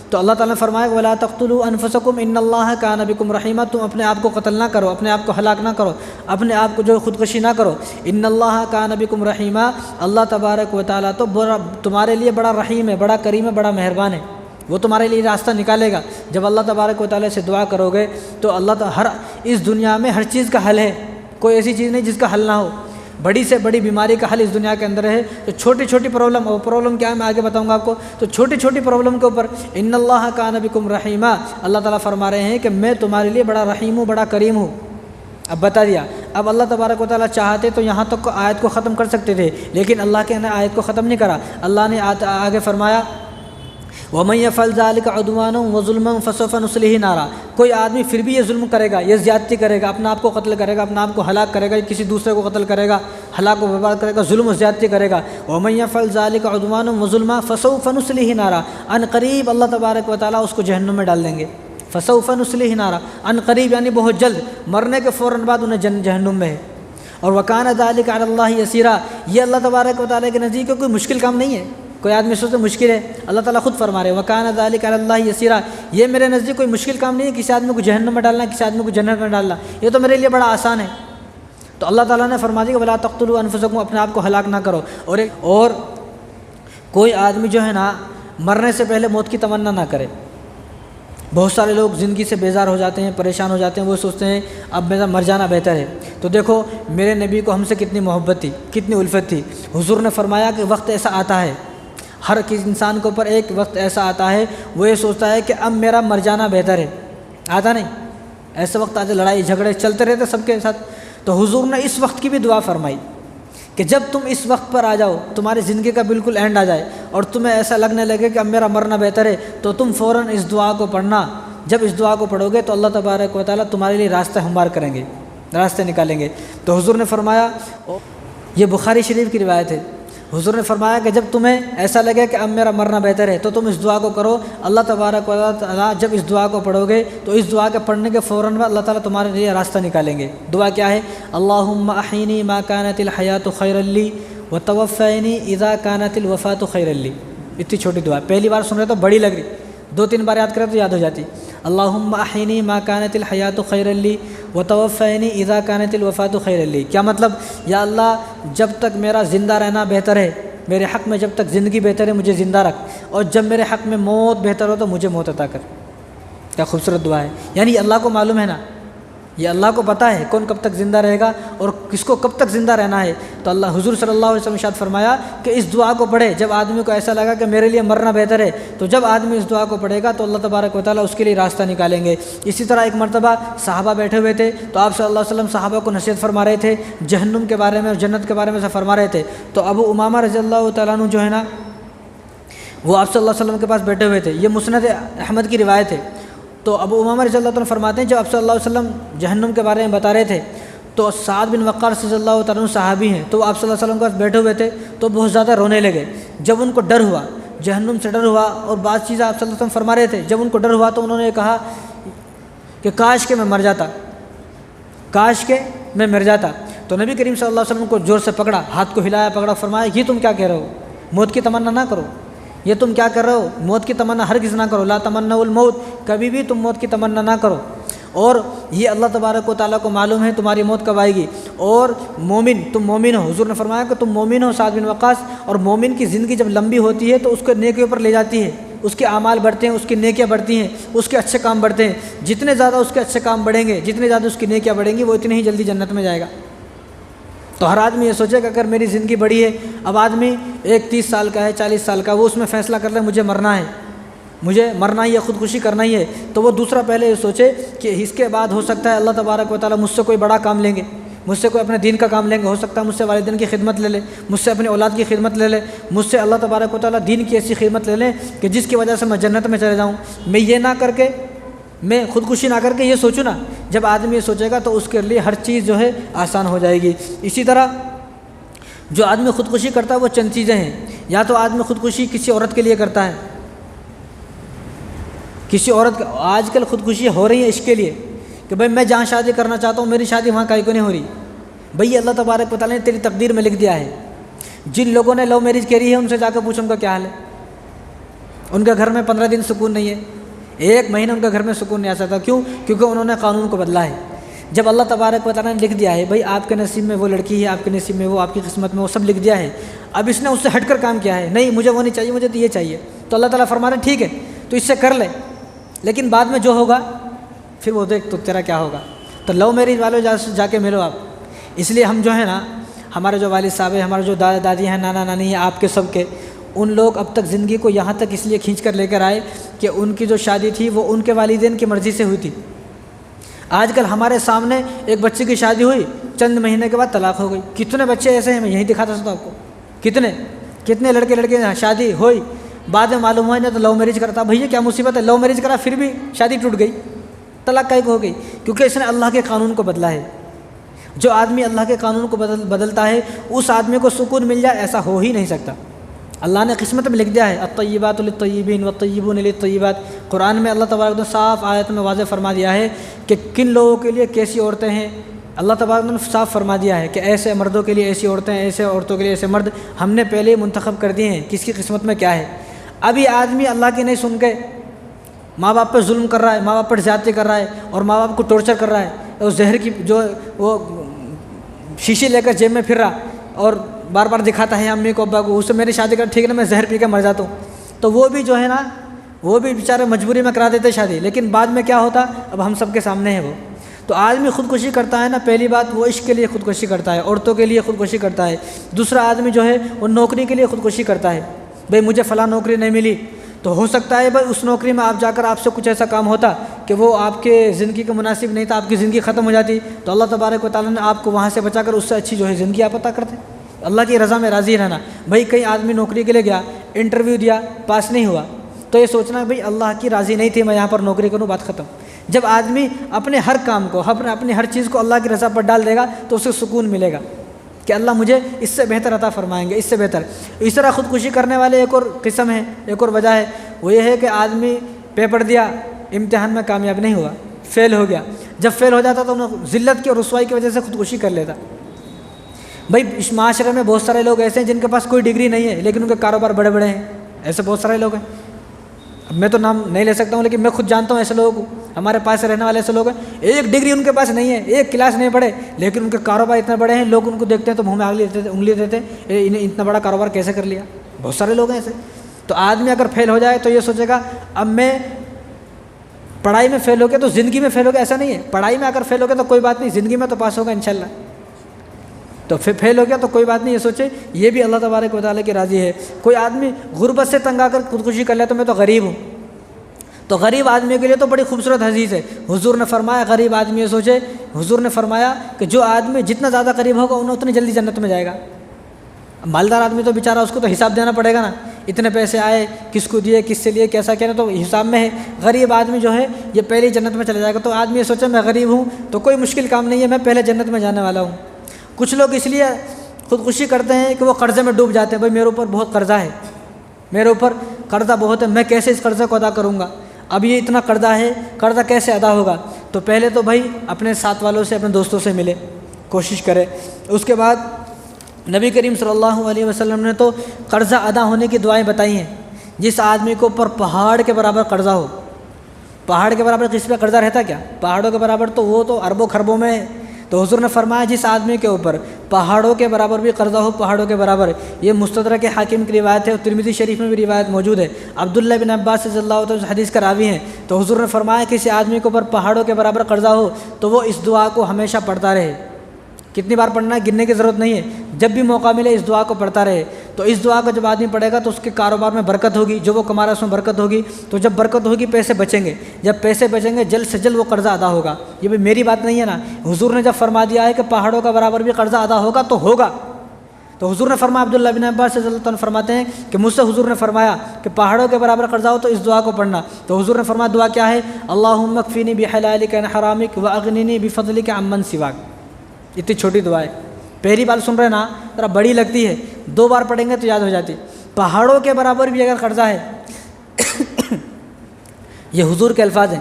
تو اللہ تعالیٰ نے فرمایا وَلَا تَقْتُلُوا أَنفُسَكُمْ إِنَّ اللَّهَ كَانَ بِكُمْ رَحِيمًا، تم اپنے آپ کو قتل نہ کرو، اپنے آپ کو ہلاک نہ کرو، اپنے آپ کو جو خودکشی نہ کرو۔ إِنَّ اللَّهَ كَانَ بِكُمْ رَحِيمًا، اللہ تبارک و تعالیٰ تو تمہارے لیے بڑا رحیم ہے، بڑا کریم ہے، بڑا مہربان ہے، وہ تمہارے لیے راستہ نکالے گا۔ جب اللہ تبارک و تعالیٰ سے دعا کرو گے تو اللہ تعالیٰ ہر اس دنیا میں ہر چیز کا حل ہے، کوئی ایسی چیز نہیں جس کا حل نہ ہو۔ بڑی سے بڑی بیماری کا حل اس دنیا کے اندر ہے، تو چھوٹی چھوٹی پرابلم، اور پرابلم کیا ہے میں آگے بتاؤں گا آپ کو، تو چھوٹی چھوٹی پرابلم کے اوپر ان اللہ کان بکم رحیما، اللہ تعالیٰ فرما رہے ہیں کہ میں تمہارے لیے بڑا رحیم ہوں، بڑا کریم ہوں۔ اب بتا دیا۔ اب اللہ تبارک و تعالیٰ چاہتے تو یہاں تک آیت کو ختم کر سکتے تھے، لیکن اللہ کے نے آیت کو ختم نہیں کرا۔ اللہ نے آگے فرمایا وَمَن يَفْعَلْ ذَلِكَ عُدْوَانًا وَظُلْمًا فَسَوْفَ نُصْلِهِ نَارًا، کوئی آدمی پھر بھی یہ ظلم کرے گا، یہ زیادتی کرے گا، اپنے آپ کو قتل کرے گا، اپنے آپ کو ہلاک کرے گا، کسی دوسرے کو قتل کرے گا، ہلاک و برباد کرے گا، ظلم و زیادتی کرے گا۔ وَمَن يَفْعَلْ ذَلِكَ عُدْوَانًا وَظُلْمًا فَسَوْفَ نُصْلِهِ نَارًا، ان قریب اللہ تبارک و تعالیٰ اس کو جہنم میں ڈال دیں گے۔ فَسَوْفَ نُصْلِهِ نَارًا، ان قریب یعنی بہت جلد، مرنے کے فوراً بعد انہیں جہنم میں ہے۔ اور وَكَانَ ذَلِكَ عَلَى اللَّهِ يَسِيرًا، یہ اللہ تبارک و تعالیٰ کے نزدیک کوئی مشکل کام نہیں ہے۔ کوئی آدمی سوچتے مشکل ہے، اللہ تعالیٰ خود فرما رہے ہیں وَكَانَ ذَلِكَ عَلَى اللَّهِ يَسِيرًا، یہ میرے نزدیک کوئی مشکل کام نہیں ہے کسی آدمی کو جہنم میں ڈالنا، کسی آدمی کو جنت میں ڈالنا، یہ تو میرے لیے بڑا آسان ہے۔ تو اللہ تعالیٰ نے فرما دیا کہ وَلَا تَقْتُلُوا أَنفُسَكُمْ، اپنے آپ کو ہلاک نہ کرو۔ اور کوئی آدمی جو ہے نا مرنے سے پہلے موت کی تمنا نہ کرے۔ بہت سارے لوگ زندگی سے بیزار ہو جاتے ہیں، پریشان ہو جاتے ہیں، وہ سوچتے ہیں اب میرا مر جانا بہتر ہے۔ تو دیکھو میرے نبی کو ہم سے کتنی محبت تھی، کتنی الفت تھی۔ حضور نے فرمایا کہ وقت ایسا آتا ہے، ہر کسی انسان کے اوپر ایک وقت ایسا آتا ہے وہ یہ سوچتا ہے کہ اب میرا مر جانا بہتر ہے۔ آتا نہیں ایسا وقت آتے، لڑائی جھگڑے چلتے رہتے سب کے ساتھ۔ تو حضور نے اس وقت کی بھی دعا فرمائی کہ جب تم اس وقت پر آ جاؤ، تمہاری زندگی کا بالکل اینڈ آ جائے اور تمہیں ایسا لگنے لگے کہ اب میرا مرنا بہتر ہے، تو تم فوراً اس دعا کو پڑھنا۔ جب اس دعا کو پڑھو گے تو اللہ تبارک و تعالیٰ تمہارے لیے راستہ ہموار کریں گے، راستے نکالیں گے۔ تو حضور نے فرمایا، یہ بخاری شریف کی روایت ہے، حضور نے فرمایا کہ جب تمہیں ایسا لگے کہ اب میرا مرنا بہتر ہے تو تم اس دعا کو کرو، اللہ تبارک و تعالیٰ جب اس دعا کو پڑھو گے تو اس دعا کے پڑھنے کے فوراً بعد اللہ تعالیٰ تمہارے لیے راستہ نکالیں گے۔ دعا کیا ہے؟ اللہم احینی ما کانت الحیات خیرا لی وتوفینی اذا کانت الوفات خیرا لی۔ اتنی چھوٹی دعا، پہلی بار سن رہے تو بڑی لگ رہی، 2-3 بار یاد کرے تو یاد ہو جاتی۔ اللہم احینی ما کانت الحیات خیرا لی وتوفینی اذا کانت الوفات خیرا لی۔ کیا مطلب؟ یا اللہ جب تک میرا زندہ رہنا بہتر ہے، میرے حق میں جب تک زندگی بہتر ہے مجھے زندہ رکھ، اور جب میرے حق میں موت بہتر ہو تو مجھے موت عطا کر۔ کیا خوبصورت دعا ہے! یعنی اللہ کو معلوم ہے نا، یہ اللہ کو پتہ ہے کون کب تک زندہ رہے گا اور کس کو کب تک زندہ رہنا ہے۔ تو اللہ حضور صلی اللہ علیہ وسلم ارشاد فرمایا کہ اس دعا کو پڑھے جب آدمی کو ایسا لگا کہ میرے لیے مرنا بہتر ہے، تو جب آدمی اس دعا کو پڑھے گا تو اللہ تبارک و تعالیٰ اس کے لیے راستہ نکالیں گے۔ اسی طرح ایک مرتبہ صحابہ بیٹھے ہوئے تھے تو آپ صلی اللہ علیہ وسلم صحابہ کو نصیحت فرما رہے تھے، جہنم کے بارے میں اور جنت کے بارے میں سے فرما رہے تھے۔ تو ابو امامہ رضی اللہ تعالیٰ عنہ جو ہے نا، وہ آپ صلی اللہ علیہ وسلم کے پاس بیٹھے ہوئے تھے۔ یہ مسند احمد کی روایت ہے۔ تو ابو امامہ رضی اللہ تعالیٰ فرماتے ہیں جب آپ صلی اللہ علیہ وسلم جہنم کے بارے میں بتا رہے تھے تو سعد بن وقاص رضی اللہ تعالیٰ عنہ صحابی ہیں، تو وہ آپ صلی اللہ علیہ وسلم کے پاس بیٹھے ہوئے تھے تو بہت زیادہ رونے لگے۔ جب ان کو ڈر ہوا، جہنم سے ڈر ہوا اور بعض چیزیں آپ صلی اللہ علیہ وسلم فرما رہے تھے، جب ان کو ڈر ہوا تو انہوں نے کہا کہ کاش کہ میں مر جاتا، کاش کہ میں مر جاتا۔ تو نبی کریم صلی اللہ علیہ وسلم کو زور سے پکڑا، ہاتھ کو ہلایا، پکڑا، فرمایا یہ تم کیا کہہ رہے ہو؟ موت کی تمنا نہ کرو، یہ تم کیا کر رہے ہو؟ موت کی تمنا ہرگز نہ کرو، لا تمنوا الموت، کبھی بھی تم موت کی تمنا نہ کرو۔ اور یہ اللہ تبارک و تعالیٰ کو معلوم ہے تمہاری موت کب آئے گی، اور مومن، تم مومن ہو، حضور نے فرمایا کہ تم مومن ہو سعد بن وقاص، اور مومن کی زندگی جب لمبی ہوتی ہے تو اس کو نیکیوں پر لے جاتی ہے، اس کے اعمال بڑھتے ہیں، اس کی نیکیاں بڑھتی ہیں، اس کے اچھے کام بڑھتے ہیں۔ جتنے زیادہ اس کے اچھے کام بڑھیں گے، جتنے زیادہ اس کی نیکیاں بڑھیں گی، وہ اتنی ہی جلدی جنت میں جائے گا۔ تو ہر آدمی یہ سوچے کہ اگر میری زندگی بڑی ہے، اب آدمی ایک 30 سال کا ہے، 40 سال کا، وہ اس میں فیصلہ کر لے مجھے مرنا ہے، مجھے مرنا ہی ہے، خودکشی کرنا ہی ہے، تو وہ دوسرا پہلے یہ سوچے کہ اس کے بعد ہو سکتا ہے اللہ تبارک و تعالیٰ مجھ سے کوئی بڑا کام لیں گے، مجھ سے کوئی اپنے دین کا کام لیں گے، ہو سکتا ہے مجھ سے والدین کی خدمت لے لے، مجھ سے اپنی اولاد کی خدمت لے لے، مجھ سے اللہ تبارک و تعالیٰ دین کی ایسی خدمت لے لیں کہ جس کی وجہ سے میں جنت میں چلے جاؤں۔ میں یہ نہ کر کے، میں خودکشی نہ کر کے یہ سوچوں نا، جب آدمی یہ سوچے گا تو اس کے لیے ہر چیز جو ہے آسان ہو جائے گی۔ اسی طرح جو آدمی خودکشی کرتا ہے وہ چند چیزیں ہیں، یا تو آدمی خودکشی کسی عورت کے لیے کرتا ہے، کسی عورت، آج کل خودکشی ہو رہی ہے عشق کے لیے کہ بھائی میں جہاں شادی کرنا چاہتا ہوں میری شادی وہاں کہیں کو نہیں ہو رہی۔ بھائی اللہ تبارک و تعالیٰ نے تیری تقدیر میں لکھ دیا ہے۔ جن لوگوں نے لو میرج کری ہے ان سے جا کے پوچھو ان کا کیا حال ہے، ان کے گھر میں 15 دن سکون نہیں ہے، 1 مہینہ ان کے گھر میں سکون نہیں آ سکتا۔ کیوں؟ کیونکہ انہوں نے قانون کو بدلا ہے۔ جب اللہ تبارک و تعالیٰ نے لکھ دیا ہے بھائی آپ کے نصیب میں وہ لڑکی ہے، آپ کے نصیب میں وہ، آپ کی قسمت میں وہ، سب لکھ دیا ہے، اب اس نے اس سے ہٹ کر کام کیا ہے، نہیں مجھے وہ نہیں چاہیے، مجھے تو یہ چاہیے، تو اللہ تعالیٰ فرما رہے ہیں ٹھیک ہے تو اس سے کر لے، لیکن بعد میں جو ہوگا پھر وہ دیکھ تو تیرا کیا ہوگا۔ تو لو میرج والوں جا کے ملو آپ۔ اس لیے ہم جو ہے نا، ہمارے جو والد صاحب ہیں، ہمارے جو دادا دادی ہیں، نانا نانی ہیں، آپ کے سب کے، ان لوگ اب تک زندگی کو یہاں تک اس لیے کھینچ کر لے کر آئے کہ ان کی جو شادی تھی وہ ان کے والدین کی مرضی سے ہوئی تھی۔ آج کل ہمارے سامنے ایک بچے کی شادی ہوئی، چند مہینے کے بعد طلاق ہو گئی۔ کتنے بچے ایسے ہیں، میں یہیں دکھاتا سکتا آپ کو، کتنے لڑکے لڑکیاں شادی ہوئی، بعد میں معلوم ہوا نہیں تو لو میرج کرتا۔ بھیا کیا مصیبت ہے، لو میرج کرا پھر بھی شادی ٹوٹ گئی، طلاق کہیں کو ہو گئی، کیونکہ اس نے اللہ کے قانون کو بدلا ہے۔ جو آدمی اللہ کے قانون کو بدلتا ہے اس آدمی کو سکون مل جائے ایسا ہو ہی نہیں سکتا۔ اللہ نے قسمت میں لکھ دیا ہے الطیبات للطیبین والطیبون للطیبات۔ قرآن میں اللہ تبارک نے صاف آیت میں واضح فرما دیا ہے کہ کن لوگوں کے لیے کیسی عورتیں ہیں۔ اللہ تبارک نے صاف فرما دیا ہے کہ ایسے مردوں کے لیے ایسی عورتیں، ایسے عورتوں کے لیے ایسے مرد، ہم نے پہلے ہی منتخب کر دیے ہیں کس کی قسمت میں کیا ہے۔ ابھی آدمی اللہ کی نہیں سن کے ماں باپ پہ ظلم کر رہا ہے، ماں باپ پر زیادتی کر رہا ہے اور ماں باپ کو ٹارچر کر رہا ہے، اور زہر کی جو وہ شیشے لے کر جیب میں پھر رہا اور بار بار دکھاتا ہے امی کو ابا کو، اس سے میری شادی کر، ٹھیک ہے نا میں زہر پی کے مر جاتا ہوں، تو وہ بھی جو ہے نا، وہ بھی بیچارے مجبوری میں کرا دیتے شادی، لیکن بعد میں کیا ہوتا اب ہم سب کے سامنے ہے وہ۔ تو آدمی خودکشی کرتا ہے نا، پہلی بات وہ عشق کے لیے خودکشی کرتا ہے، عورتوں کے لیے خودکشی کرتا ہے۔ دوسرا آدمی جو ہے وہ نوکری کے لیے خودکشی کرتا ہے، بھئی مجھے فلاں نوکری نہیں ملی، تو ہو سکتا ہے بھائی اس نوکری میں آپ جا کر آپ سے کچھ ایسا کام ہوتا کہ وہ آپ کے زندگی کے مناسب نہیں تھا، آپ کی زندگی ختم ہو جاتی، تو اللہ تبارک و تعالیٰ نے آپ کو وہاں سے بچا کر اس سے اچھی جو ہے زندگی آپ عطا کرتے۔ اللہ کی رضا میں راضی رہنا۔ بھائی کئی آدمی نوکری کے لیے گیا، انٹرویو دیا، پاس نہیں ہوا، تو یہ سوچنا بھئی اللہ کی راضی نہیں تھی میں یہاں پر نوکری کروں، بات ختم۔ جب آدمی اپنے ہر کام کو، اپنی ہر چیز کو اللہ کی رضا پر ڈال دے گا تو اسے سکون ملے گا کہ اللہ مجھے اس سے بہتر عطا فرمائیں گے، اس سے بہتر۔ اس طرح خودکشی کرنے والے ایک اور قسم ہے، ایک اور وجہ ہے، وہ یہ ہے کہ آدمی پیپر دیا، امتحان میں کامیاب نہیں ہوا، فیل ہو گیا۔ جب فیل ہو جاتا تو انہیں ذلت کی اور رسوائی کی وجہ سے خودکشی کر لیتا۔ بھائی اس معاشرے میں بہت سارے لوگ ایسے ہیں جن کے پاس کوئی ڈگری نہیں ہے لیکن ان کے کاروبار بڑے بڑے ہیں، ایسے بہت سارے لوگ ہیں۔ اب میں تو نام نہیں لے سکتا ہوں لیکن میں خود جانتا ہوں ایسے لوگوں کو، ہمارے پاس رہنے والے ایسے لوگ ہیں، ایک ڈگری ان کے پاس نہیں ہے، ایک کلاس نہیں پڑھے لیکن ان کے کاروبار اتنے بڑے ہیں، لوگ ان کو دیکھتے ہیں تو منہ میں انگلی دیتے ہیں، انہیں اتنا بڑا کاروبار کیسے کر لیا؟ بہت سارے لوگ ہیں ایسے۔ تو آدمی اگر فیل ہو جائے تو یہ سوچے گا اب میں پڑھائی میں فیل ہو گیا تو زندگی میں فیل ہو گیا، ایسا نہیں ہے۔ پڑھائی میں اگر فیل ہو گیا تو کوئی بات نہیں، زندگی میں تو پاس ہوگا انشاءاللہ۔ تو پھر فیل ہو گیا تو کوئی بات نہیں، یہ سوچے یہ بھی اللہ تبارک و تعالیٰ کی راضی ہے۔ کوئی آدمی غربت سے تنگ آ کر خودکشی کر لے تو میں تو غریب ہوں، تو غریب آدمی کے لیے تو بڑی خوبصورت حدیث ہے۔ حضور نے فرمایا غریب آدمی یہ سوچے، حضور نے فرمایا کہ جو آدمی جتنا زیادہ قریب ہوگا انہیں اتنی جلدی جنت میں جائے گا۔ مالدار آدمی تو بیچارہ اس کو تو حساب دینا پڑے گا نا، اتنے پیسے آئے، کس کو دیے، کس سے لیے، کیسا کیا، تو حساب میں ہے۔ غریب آدمی جو ہے یہ پہلے جنت میں چلا جائے گا۔ تو آدمی یہ سوچے میں غریب ہوں تو کوئی مشکل کام نہیں ہے، میں پہلے جنت میں جانے والا ہوں۔ کچھ لوگ اس لیے خودکشی کرتے ہیں کہ وہ قرضے میں ڈوب جاتے ہیں، بھائی میرے اوپر بہت قرضہ ہے، میرے اوپر قرضہ بہت ہے، میں کیسے اس قرضے کو ادا کروں گا؟ اب یہ اتنا قرضہ ہے، قرضہ کیسے ادا ہوگا؟ تو پہلے تو بھائی اپنے ساتھ والوں سے، اپنے دوستوں سے ملے، کوشش کرے۔ اس کے بعد نبی کریم صلی اللہ علیہ وسلم نے تو قرضہ ادا ہونے کی دعائیں بتائی ہیں۔ جس آدمی کو اوپر پہاڑ کے برابر قرضہ ہو، پہاڑ کے برابر کس پہ قرضہ رہتا کیا؟ پہاڑوں کے برابر تو وہ تو اربوں خربوں میں ہے۔ تو حضور نے فرمایا جس آدمی کے اوپر پہاڑوں کے برابر بھی قرضہ ہو، پہاڑوں کے برابر، یہ مستدرک حاکم کی روایت ہے اور ترمذی شریف میں بھی روایت موجود ہے، عبداللہ بن عباس رضی اللہ عنہ حدیث کا راوی ہیں۔ تو حضور نے فرمایا کسی آدمی کے اوپر پہاڑوں کے برابر قرضہ ہو تو وہ اس دعا کو ہمیشہ پڑھتا رہے۔ کتنی بار پڑھنا ہے گننے کی ضرورت نہیں ہے، جب بھی موقع ملے اس دعا کو پڑھتا رہے۔ تو اس دعا کو جب آدمی پڑھے گا تو اس کے کاروبار میں برکت ہوگی، جو وہ کما رہا ہے اس میں برکت ہوگی، تو جب برکت ہوگی پیسے بچیں گے، جب پیسے بچیں گے جلد سے جلد وہ قرضہ ادا ہوگا۔ یہ بھی میری بات نہیں ہے نا، حضور نے جب فرما دیا ہے کہ پہاڑوں کا برابر بھی قرضہ ادا ہوگا تو ہوگا۔ تو حضور نے فرمایا، عبداللہ بن عباس رضی اللہ عنہ فرماتے ہیں کہ مجھ سے حضور نے فرمایا کہ پہاڑوں کے برابر قرضہ ہو تو اس دعا کو پڑھنا۔ تو حضور نے فرمایا دعا کیا ہے؟ اللہم اکفینی بحلالک عن حرامک واغننی بفضلک عمن سواک۔ اتنی چھوٹی دعا ہے، پہلی بار سن رہے نا، ذرا بڑی لگتی ہے، دو بار پڑھیں گے تو یاد ہو جاتی۔ پہاڑوں کے برابر بھی اگر قرضہ ہے یہ حضور کے الفاظ ہیں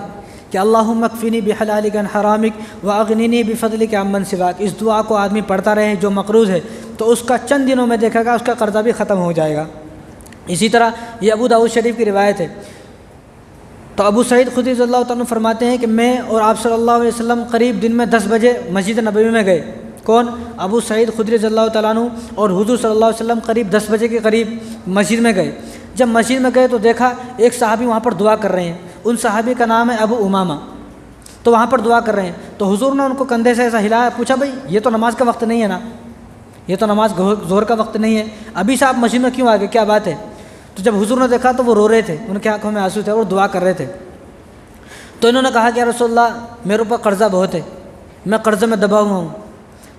کہ اللہم اکفینی بحلالک عن حرامک واغننی بفضلک عمن سواک۔ اس دعا کو آدمی پڑھتا رہے جو مقروض ہے تو اس کا چند دنوں میں دیکھے گا اس کا قرضہ بھی ختم ہو جائے گا۔ اسی طرح یہ ابو داؤد شریف کی روایت ہے۔ تو ابو سعید خدری رضی اللہ عنہ فرماتے ہیں کہ میں اور آپ صلی اللہ علیہ وسلم قریب دن میں 10 بجے مسجد نبوی میں گئے۔ کون؟ ابو سعید خدری رضی اللہ تعالیٰ عنہ اور حضور صلی اللہ علیہ وسلم قریب 10 بجے کے قریب مسجد میں گئے۔ جب مسجد میں گئے تو دیکھا ایک صحابی وہاں پر دعا کر رہے ہیں، ان صحابی کا نام ہے ابو امامہ، تو وہاں پر دعا کر رہے ہیں۔ تو حضور نے ان کو کندھے سے ایسا ہلایا، پوچھا بھائی یہ تو نماز کا وقت نہیں ہے نا، یہ تو نماز ظہر کا وقت نہیں ہے، ابھی سے آپ مسجد میں کیوں آ گئے، کیا بات ہے؟ تو جب حضور نے دیکھا تو وہ رو رہے تھے، ان کی آنکھوں میں آنسو تھے اور دعا کر رہے تھے۔ تو انہوں نے کہا کہ یا رسول اللہ میرے اوپر قرضہ بہت ہے، میں قرضے میں دبا ہوا ہوں،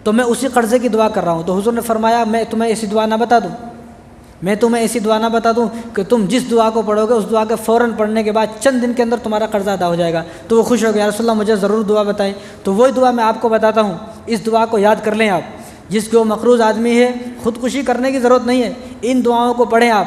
تو میں اسی قرضے کی دعا کر رہا ہوں۔ تو حضور نے فرمایا میں تمہیں ایسی دعا نہ بتا دوں، میں تمہیں ایسی دعا نہ بتا دوں کہ تم جس دعا کو پڑھو گے اس دعا کے فوراً پڑھنے کے بعد چند دن کے اندر تمہارا قرضہ ادا ہو جائے گا۔ تو وہ خوش ہو گیا، یا رسول اللہ مجھے ضرور دعا بتائیں۔ تو وہی دعا میں آپ کو بتاتا ہوں، اس دعا کو یاد کر لیں آپ۔ جس کو مقروض آدمی ہے خودکشی کرنے کی ضرورت نہیں ہے، ان دعاؤں کو پڑھیں آپ،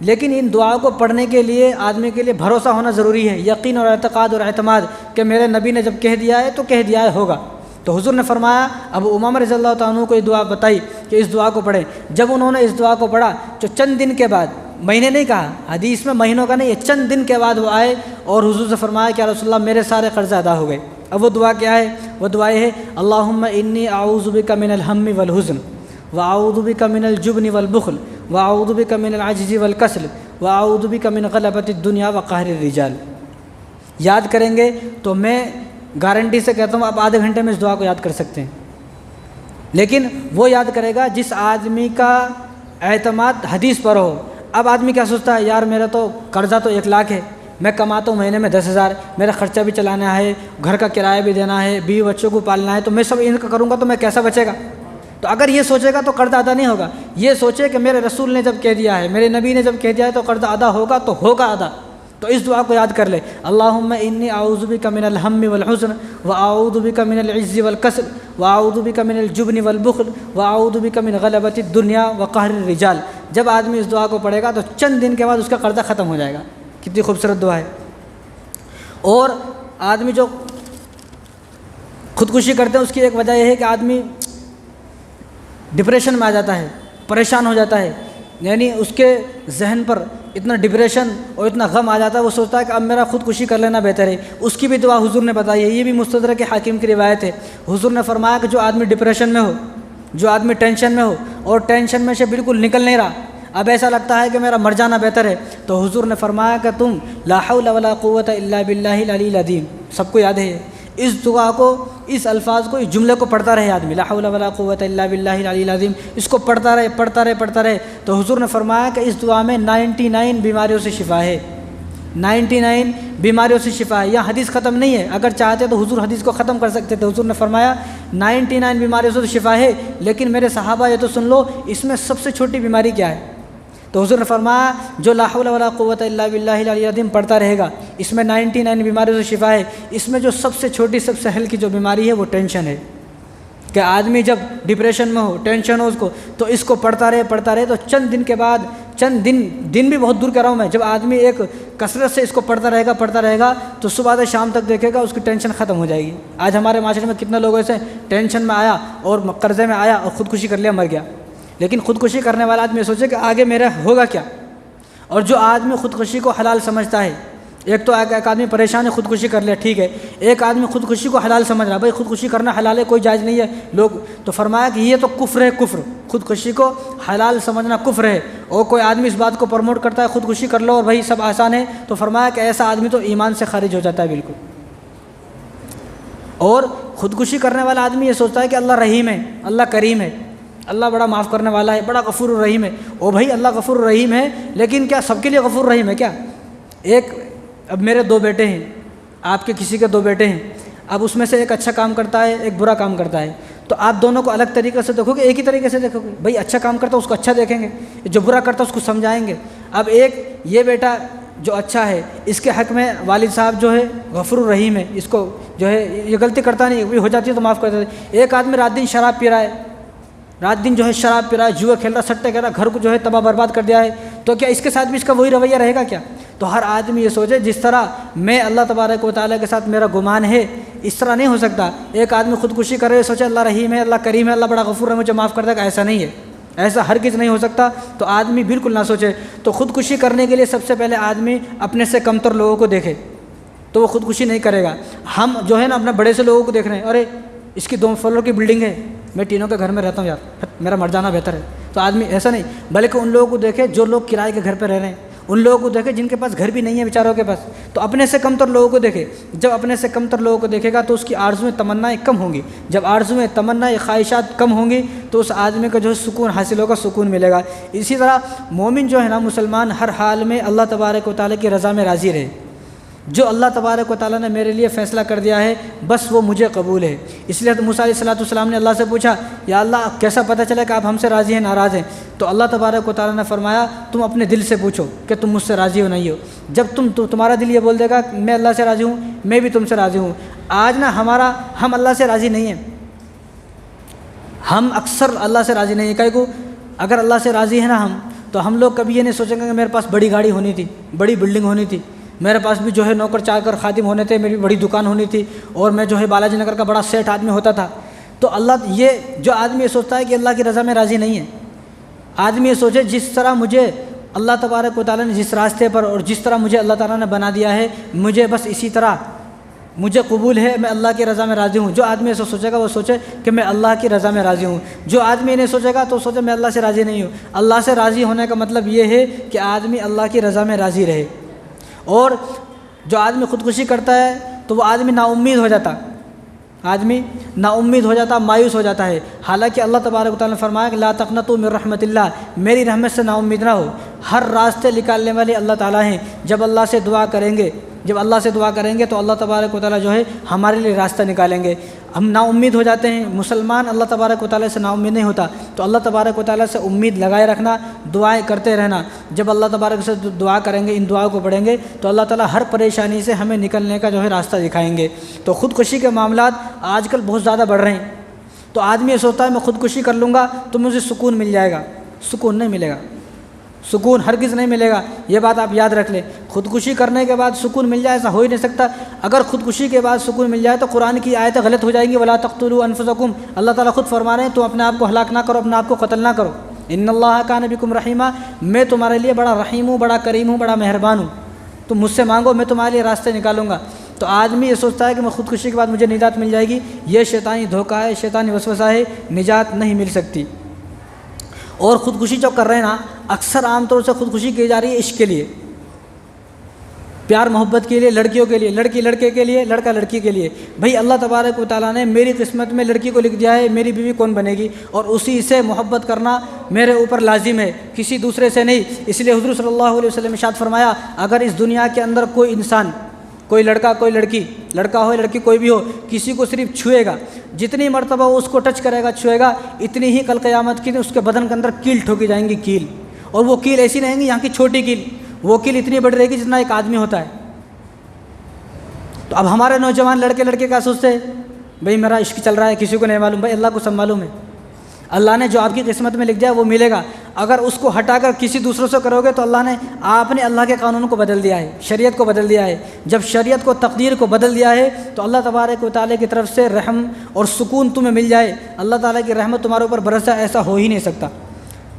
لیکن ان دعاؤں کو پڑھنے کے لیے آدمی کے لیے بھروسہ ہونا ضروری ہے، یقین اور اعتقاد اور اعتماد کہ میرے نبی نے جب کہہ دیا ہے تو کہہ دیا ہے ہوگا۔ تو حضور نے فرمایا ابو امامہ رضی اللہ تعالیٰ عنہ کو یہ دعا بتائی کہ اس دعا کو پڑھیں۔ جب انہوں نے اس دعا کو پڑھا تو چند دن کے بعد، مہینے نہیں کہا، حدیث میں مہینوں کا نہیں ہے، چند دن کے بعد وہ آئے اور حضور سے فرمایا کہ یا رسول اللہ میرے سارے قرض ادا ہو گئے۔ اب وہ دعا کیا ہے؟ وہ دعا ہے اللہم انی اعوذ بک من الہم والحزن واعوذ بک من الجبن والبخل واعوذ بک من العجز والکسل واعوذ بک من غلبۃ الدنیا وقہر الرجال۔ یاد کریں گے تو میں گارنٹی سے کہتا ہوں آپ آدھے گھنٹے میں اس دعا کو یاد کر سکتے ہیں، لیکن وہ یاد کرے گا جس آدمی کا اعتماد حدیث پر ہو۔ اب آدمی کیا سوچتا ہے، یار میرا تو قرضہ تو 1 لاکھ ہے، میں کماتا ہوں مہینے میں 10,000، میرا خرچہ بھی چلانا ہے، گھر کا کرایہ بھی دینا ہے، بیوی بچوں کو پالنا ہے، تو میں سب ان کا کروں گا تو میں کیسا بچے گا؟ تو اگر یہ سوچے گا تو قرضہ ادا نہیں ہوگا۔ یہ سوچے کہ میرے رسول نے جب کہہ دیا ہے، میرے نبی نے جب کہہ دیا ہے تو قرضہ ادا ہوگا تو ہوگا ادا۔ تو اس دعا کو یاد کر لے، اللہم انی اعوذ بک من الہم والحزن واعوذ بک من العجز والکسل واعوذ بک من الجبن والبخل واعوذ بک من غلبۃ الدنیا وقہر الرجال۔ جب آدمی اس دعا کو پڑھے گا تو چند دن کے بعد اس کا قرضہ ختم ہو جائے گا۔ کتنی خوبصورت دعا ہے۔ اور آدمی جو خودکشی کرتے ہیں اس کی ایک وجہ یہ ہے کہ آدمی ڈپریشن میں آ جاتا ہے، پریشان ہو جاتا ہے، یعنی اس کے ذہن پر اتنا ڈپریشن اور اتنا غم آ جاتا ہے، وہ سوچتا ہے کہ اب میرا خودکشی کر لینا بہتر ہے۔ اس کی بھی دعا حضور نے بتائی ہے، یہ بھی مستدرک حاکم کی روایت ہے۔ حضور نے فرمایا کہ جو آدمی ڈپریشن میں ہو، جو آدمی ٹینشن میں ہو اور ٹینشن میں سے بالکل نکل نہیں رہا، اب ایسا لگتا ہے کہ میرا مر جانا بہتر ہے، تو حضور نے فرمایا کہ تم لا حول ولا قوت الا باللہ العلی العظیم، سب کو یاد ہے اس دعا کو، اس الفاظ کو، اس جملے کو پڑھتا رہے آدمی، لا حول ولا قوت الا باللہ العلی العظیم، اس کو پڑھتا رہے، تو حضور نے فرمایا کہ اس دعا میں 99 بیماریوں سے شفا ہے، 99 بیماریوں سے شفا ہے۔ یہاں حدیث ختم نہیں ہے، اگر چاہتے تو حضور حدیث کو ختم کر سکتے تھے۔ حضور نے فرمایا 99 بیماریوں سے تو شفا ہے، لیکن میرے صحابہ یہ تو سن لو اس میں سب سے چھوٹی بیماری کیا ہے؟ تو حضور نے فرمایا جو لا حول ولا قوت الا باللہ العلی العظیم پڑھتا رہے گا، اس میں 99 بیماریوں سے شفا ہے۔ اس میں جو سب سے چھوٹی، سب سے ہلکی جو بیماری ہے وہ ٹینشن ہے، کہ آدمی جب ڈپریشن میں ہو، ٹینشن ہو اس کو، تو اس کو پڑھتا رہے تو چند دن کے بعد، چند دن بھی بہت دور کر رہا ہوں میں، جب آدمی ایک کثرت سے اس کو پڑھتا رہے گا تو صبح سے شام تک دیکھے گا اس کی ٹینشن ختم ہو جائے گی۔ آج ہمارے معاشرے میں کتنے لوگ ایسے ٹینشن میں آیا اور قرضے میں آیا اور خودکشی کر لیا، مر گیا۔ لیکن خودکشی کرنے والا آدمی سوچے کہ آگے میرا ہوگا کیا؟ اور جو آدمی خودکشی کو حلال سمجھتا ہے، ایک تو ایک آدمی پریشان ہے خودکشی کر لیا، ٹھیک ہے، ایک آدمی خودکشی کو حلال سمجھ رہا ہے، بھائی خودکشی کرنا حلال ہے، کوئی جائز نہیں ہے، لوگ تو فرمایا کہ یہ تو کفر ہے، کفر، خودکشی کو حلال سمجھنا کفر ہے۔ اور کوئی آدمی اس بات کو پروموٹ کرتا ہے خودکشی کر لو اور بھائی سب آسان ہے، تو فرمایا کہ ایسا آدمی تو ایمان سے خارج ہو جاتا ہے بالکل۔ اور خودکشی کرنے والا آدمی یہ سوچتا ہے کہ اللہ رحیم ہے، اللہ کریم ہے، اللہ بڑا معاف کرنے والا ہے، بڑا غفور الرحیم ہے۔ او بھائی اللہ غفور الرحیم ہے، لیکن کیا سب کے لیے غفور الرحیم ہے کیا؟ اب میرے 2 بیٹے ہیں، آپ کے کسی کے 2 بیٹے ہیں، اب اس میں سے ایک اچھا کام کرتا ہے، ایک برا کام کرتا ہے، تو آپ دونوں کو الگ طریقے سے دیکھو گے، ایک ہی طریقے سے دیکھو گے؟ بھائی اچھا کام کرتا ہے اس کو اچھا دیکھیں گے، جو برا کرتا ہے اس کو سمجھائیں گے۔ اب ایک یہ بیٹا جو اچھا ہے، اس کے حق میں والد صاحب جو ہے غفور الرحیم ہے، اس کو جو ہے یہ غلطی کرتا نہیں، ہو جاتی ہے تو معاف کر دیتے۔ ایک آدمی رات دن شراب پی رہا ہے، رات دن جو ہے شراب پی رہا ہے، جوا کھیل رہا، سٹے کھیل رہا، گھر کو جو ہے تباہ برباد کر دیا ہے، تو کیا اس کے ساتھ بھی اس کا وہی رویہ رہے گا کیا؟ تو ہر آدمی یہ سوچے جس طرح میں اللہ تبارک و تعالیٰ کے ساتھ میرا گمان ہے، اس طرح نہیں ہو سکتا۔ ایک آدمی خودکشی کرے سوچے اللہ رحیم ہے، اللہ کریم ہے، اللہ بڑا غفور ہے، مجھے معاف کر دے گا، ایسا نہیں ہے، ایسا ہرگز نہیں ہو سکتا۔ تو آدمی بالکل نہ سوچے۔ تو خودکشی کرنے کے لیے سب سے پہلے آدمی اپنے سے کمتر لوگوں کو دیکھے تو وہ خودکشی نہیں کرے گا۔ ہم جو ہے نا اپنے بڑے سے لوگوں کو دیکھ رہے ہیں، ارے اس کی 2 فلور کی بلڈنگ ہے، میں ٹینوں کے گھر میں رہتا ہوں یار، میرا مر جانا بہتر ہے، تو آدمی ایسا نہیں، بلکہ ان لوگوں کو دیکھے جو لوگ کرائے کے گھر پہ رہ رہے ہیں، ان لوگوں کو دیکھے جن کے پاس گھر بھی نہیں ہے بیچاروں کے پاس، تو اپنے سے کمتر لوگوں کو دیکھے۔ جب اپنے سے کمتر لوگوں کو دیکھے گا تو اس کی آرزویں تمنائیں کم ہوں گی، جب آرزویں تمنائیں خواہشات کم ہوں گی تو اس آدمی کو جو ہے سکون حاصل ہوگا، سکون ملے گا۔ اسی طرح مومن جو ہے نا، مسلمان ہر حال میں اللہ تبارک و تعالیٰ کی رضا میں راضی رہے۔ جو اللہ تبارک و تعالیٰ نے میرے لیے فیصلہ کر دیا ہے بس وہ مجھے قبول ہے۔ اس لیے موسیٰ علیہ السلام نے اللہ سے پوچھا، یا اللہ کیسا پتہ چلے کہ آپ ہم سے راضی ہیں ناراض ہیں؟ تو اللہ تبارک و تعالیٰ نے فرمایا تم اپنے دل سے پوچھو کہ تم مجھ سے راضی ہو نہیں ہو۔ جب تمہارا دل یہ بول دے گا میں اللہ سے راضی ہوں، میں بھی تم سے راضی ہوں۔ آج نا ہم اللہ سے راضی نہیں ہیں، ہم اکثر اللہ سے راضی نہیں ہیں۔ کہیں کو اگر اللہ سے راضی ہے نا ہم، تو ہم لوگ کبھی یہ نہیں سوچیں گے کہ میرے پاس بڑی گاڑی ہونی تھی، بڑی بلڈنگ ہونی تھی، میرے پاس بھی جو ہے نوکر چاکر خادم ہونے تھے، میری بڑی دکان ہونی تھی، اور میں جو ہے بالاجی نگر کا بڑا سیٹ آدمی ہوتا تھا۔ تو اللہ یہ جو آدمی یہ سوچتا ہے کہ اللہ کی رضا میں راضی نہیں ہے، آدمی یہ سوچے جس طرح مجھے اللہ تبارک و تعالیٰ نے جس راستے پر اور جس طرح مجھے اللہ تعالیٰ نے بنا دیا ہے، مجھے بس اسی طرح مجھے قبول ہے، میں اللہ کی رضا میں راضی ہوں۔ جو آدمی ایسا سوچے گا وہ سوچے کہ میں اللہ کی رضا میں راضی ہوں۔ جو آدمی نہیں سوچے گا تو سوچے میں اللہ سے راضی نہیں ہوں۔ اللہ سے راضی ہونے کا مطلب یہ ہے کہ آدمی اللہ کی رضا میں راضی رہے۔ اور جو آدمی خودکشی کرتا ہے تو وہ آدمی نا امید ہو جاتا، آدمی نا امید ہو جاتا، مایوس ہو جاتا ہے۔ حالانکہ اللہ تبارک و تعالیٰ نے فرمایا کہ لا تقنطوا من رحمت اللہ، میری رحمت سے نا امید نہ ہو۔ ہر راستے نکالنے والے اللہ تعالیٰ ہیں۔ جب اللہ سے دعا کریں گے تو اللہ تبارک و تعالیٰ جو ہے ہمارے لیے راستہ نکالیں گے۔ ہم نا امید ہو جاتے ہیں. مسلمان اللہ تبارک و تعالیٰ سے نا امید نہیں ہوتا. تو اللہ تبارک و تعالیٰ سے امید لگائے رکھنا, دعائیں کرتے رہنا. جب اللہ تبارک سے دعا کریں گے, ان دعاؤں کو پڑھیں گے, تو اللہ تعالیٰ ہر پریشانی سے ہمیں نکلنے کا جو ہے راستہ دکھائیں گے. تو خودکشی کے معاملات آج کل بہت زیادہ بڑھ رہے ہیں. تو آدمی یہ سوچتا ہے میں خودکشی کر لوں گا تو مجھے سکون مل جائے گا. سکون نہیں ملے گا, سکون ہرگز نہیں ملے گا. یہ بات آپ یاد رکھ لیں. خودکشی کرنے کے بعد سکون مل جائے ایسا ہو ہی نہیں سکتا. اگر خودکشی کے بعد سکون مل جائے تو قرآن کی آیتیں غلط ہو جائیں گی. ولا تقتلوا انفسکم, اللہ تعالیٰ خود فرما رہے ہیں تم اپنے آپ کو ہلاک نہ کرو, اپنے آپ کو قتل نہ کرو. ان اللہ کان بکم رحیما, میں تمہارے لیے بڑا رحیم ہوں, بڑا کریم ہوں, بڑا مہربان ہوں. تم مجھ سے مانگو, میں تمہارے لیے راستے نکالوں گا. تو آدمی یہ سوچتا ہے کہ میں خودکشی کے بعد مجھے نجات مل جائے گی. یہ شیطانی دھوکہ ہے, شیطانی وسوسہ ہے, نجات نہیں مل سکتی. اور خودکشی جو کر رہے ہیں نا, اکثر عام طور سے خودکشی کی جا رہی ہے عشق کے لیے, پیار محبت کے لیے, لڑکیوں کے لیے, لڑکی لڑکے کے لیے, لڑکا لڑکی کے لیے. بھئی اللہ تبارک و تعالیٰ نے میری قسمت میں لڑکی کو لکھ دیا ہے, میری بیوی کون بنے گی, اور اسی سے محبت کرنا میرے اوپر لازم ہے, کسی دوسرے سے نہیں. اس لیے حضور صلی اللہ علیہ وسلم نے ارشاد فرمایا, اگر اس دنیا کے اندر کوئی انسان, کوئی لڑکا کوئی لڑکی, لڑکا ہو لڑکی کوئی بھی ہو, کسی کو صرف چھوئے گا, جتنی مرتبہ وہ اس کو ٹچ کرے گا, چھوئے گا, اتنی ہی کل قیامت کے دن اس کے بدن کے اندر کیل ٹھوکی جائیں گی, کیل. اور وہ کیل ایسی نہیں گی یہاں کی چھوٹی کیل, وہ کیل اتنی بڑی رہے گی جتنا ایک آدمی ہوتا ہے. تو اب ہمارے نوجوان لڑکے کیا سوچتے ہیں, بھئی میرا عشق چل رہا ہے, کسی کو نہیں معلوم. بھئی اللہ کو سب معلوم ہے. اللہ نے جو آپ کی قسمت میں لکھ دیا وہ ملے گا. اگر اس کو ہٹا کر کسی دوسرے سے کرو گے تو آپ نے اللہ کے قانون کو بدل دیا ہے, شریعت کو بدل دیا ہے. جب شریعت کو, تقدیر کو بدل دیا ہے تو اللہ تبارک و تعالیٰ کی طرف سے رحم اور سکون تمہیں مل جائے, اللہ تعالیٰ کی رحمت تمہارے اوپر برسے, ایسا ہو ہی نہیں سکتا.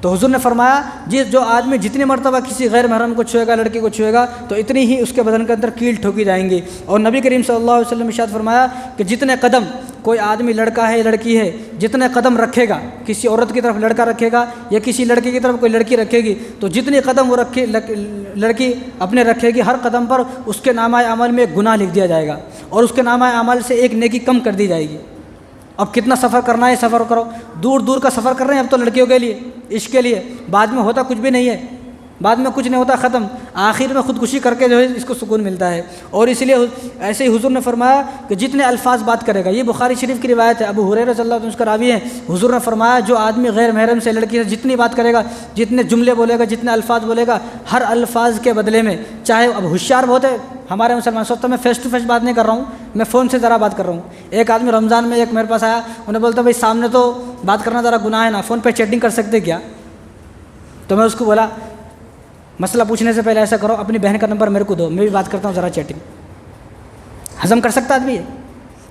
تو حضور نے فرمایا جو آدمی جتنی مرتبہ کسی غیر محرم کو چھوئے گا, لڑکی کو چھوئے گا, تو اتنی ہی اس کے بدن کے اندر کیل ٹھوکی جائیں گی. اور نبی کریم صلی اللہ علیہ وسلم نے ارشاد فرمایا کہ جتنے قدم کوئی آدمی, لڑکا ہے لڑکی ہے, جتنے قدم رکھے گا, کسی عورت کی طرف لڑکا رکھے گا یا کسی لڑکی کی طرف کوئی لڑکی رکھے گی, تو جتنے قدم وہ لڑکی اپنے رکھے گی, ہر قدم پر اس کے نامہ اعمال میں ایک گناہ لکھ دیا جائے گا, اور اس کے نامہ اعمال سے ایک نیکی کم کر دی جائے گی. اب کتنا سفر کرنا ہے, سفر کرو, دور دور کا سفر کر رہے ہیں اب تو لڑکیوں کے لیے, عشق کے لیے. بعد میں ہوتا کچھ بھی نہیں ہے, بعد میں کچھ نہیں ہوتا, ختم. آخر میں خودکشی کر کے جو ہے اس کو سکون ملتا ہے. اور اس لیے ایسے ہی حضور نے فرمایا کہ جتنے الفاظ بات کرے گا, یہ بخاری شریف کی روایت ہے, ابو ہریرہ رضی اللہ عنہ اس کا راوی ہے, حضور نے فرمایا جو آدمی غیر محرم سے, لڑکی سے جتنی بات کرے گا, جتنے جملے بولے گا, جتنے الفاظ بولے گا, ہر الفاظ کے بدلے میں, چاہے اب ہوشیار بہت ہے ہمارے مسلمان, سوچتا میں فیس ٹو فیس بات نہیں کر رہا ہوں, میں فون سے ذرا بات کر رہا ہوں. ایک آدمی رمضان میں ایک میرے پاس آیا, انہیں بولتا بھائی سامنے تو بات کرنا ذرا گناہ ہے نا, فون پہ چیٹنگ کر سکتے کیا؟ تو میں اس کو بولا مسئلہ پوچھنے سے پہلے ایسا کرو, اپنی بہن کا نمبر میرے کو دو, میں بھی بات کرتا ہوں ذرا چیٹنگ. ہضم کر سکتا آدمی ہے؟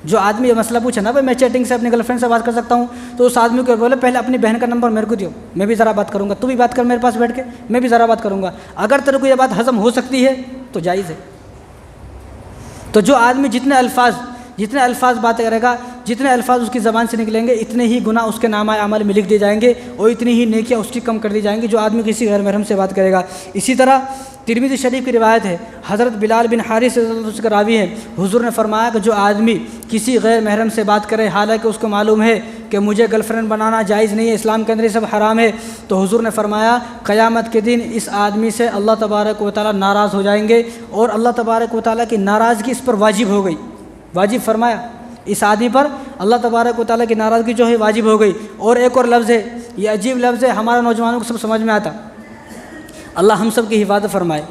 جو آدمی یہ مسئلہ پوچھے نا بھائی میں چیٹنگ سے اپنی گرل فرینڈ سے بات کر سکتا ہوں, تو اس آدمی کو بولے پہلے اپنی بہن کا نمبر میرے کو دیو, میں بھی ذرا بات کروں گا, تو بھی بات کر میرے پاس بیٹھ کے, میں بھی ذرا بات کروں گا. اگر تیرے کو یہ بات ہضم ہو سکتی ہے تو جائز ہے. تو جو آدمی جتنے الفاظ باتیں کرے گا, جتنے الفاظ اس کی زبان سے نکلیں گے, اتنے ہی گناہ اس کے نامہ اعمال میں لکھ دیے جائیں گے, اور اتنی ہی نیکیاں اس کی کم کر دی جائیں گی جو آدمی کسی غیر محرم سے بات کرے گا. اسی طرح ترمذی شریف کی روایت ہے, حضرت بلال بن حارث رضی اللہ عنہ کا راوی ہے, حضور نے فرمایا کہ جو آدمی کسی غیر محرم سے بات کرے, حالانکہ اس کو معلوم ہے کہ مجھے گرل فرینڈ بنانا جائز نہیں ہے, اسلام کے اندر یہ سب حرام ہے, تو حضور نے فرمایا قیامت کے دن اس آدمی سے اللہ تبارک و تعالیٰ ناراض ہو جائیں گے, اور اللہ تبارک و تعالیٰ کی ناراضگی اس پر واجب ہو گئی. واجب فرمایا اس آدمی پر اللہ تبارک و تعالیٰ کی ناراضگی جو ہے واجب ہو گئی. اور ایک اور لفظ ہے, یہ عجیب لفظ ہے, ہمارا نوجوانوں کو سب سمجھ میں آتا, اللہ ہم سب کی حفاظت فرمائے.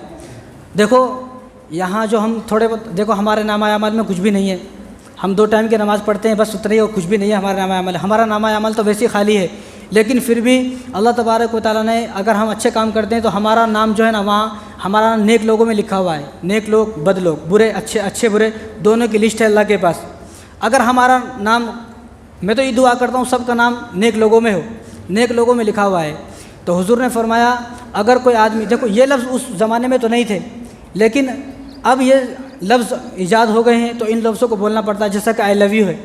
دیکھو یہاں جو ہم تھوڑے بہت, دیکھو ہمارے نامہ اعمال میں کچھ بھی نہیں ہے, ہم 2 ٹائم کی نماز پڑھتے ہیں بس اتنا ہی, اور کچھ بھی نہیں ہے ہمارے نامہ اعمال. ہمارا نامہ اعمال تو ویسے ہی خالی ہے, لیکن پھر بھی اللہ تبارک و تعالیٰ نے, اگر ہم اچھے کام کرتے ہیں تو ہمارا نام جو ہے نا وہاں ہمارا نیک لوگوں میں لکھا ہوا ہے. نیک لوگ بد لوگ, برے اچھے برے دونوں کی لسٹ ہے اللہ کے پاس. اگر ہمارا نام, میں تو یہ دعا کرتا ہوں سب کا نام نیک لوگوں میں ہو, نیک لوگوں میں لکھا ہوا ہے. تو حضور نے فرمایا اگر کوئی آدمی, دیکھو یہ لفظ اس زمانے میں تو نہیں تھے, لیکن اب یہ لفظ ایجاد ہو گئے ہیں, تو ان لفظوں کو بولنا پڑتا ہے, جیسا کہ آئی لو یو ہے.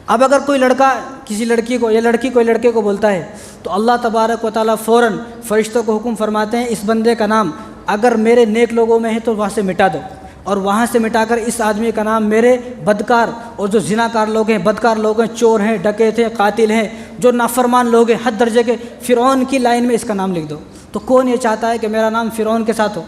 اب اگر کوئی لڑکا کسی لڑکی کو یا لڑکی کوئی لڑکے کو بولتا ہے, تو اللہ تبارک و تعالیٰ فوراً فرشتوں کو حکم فرماتے ہیں اس بندے کا نام اگر میرے نیک لوگوں میں ہے تو وہاں سے مٹا دو, اور وہاں سے مٹا کر اس آدمی کا نام میرے بدکار اور جو زناکار لوگ ہیں, بدکار لوگ ہیں, چور ہیں, ڈکیت ہیں, قاتل ہیں, جو نافرمان لوگ ہیں, حد درجے کے فرعون کی لائن میں اس کا نام لکھ دو. تو کون یہ چاہتا ہے کہ میرا نام فرعون کے ساتھ ہو؟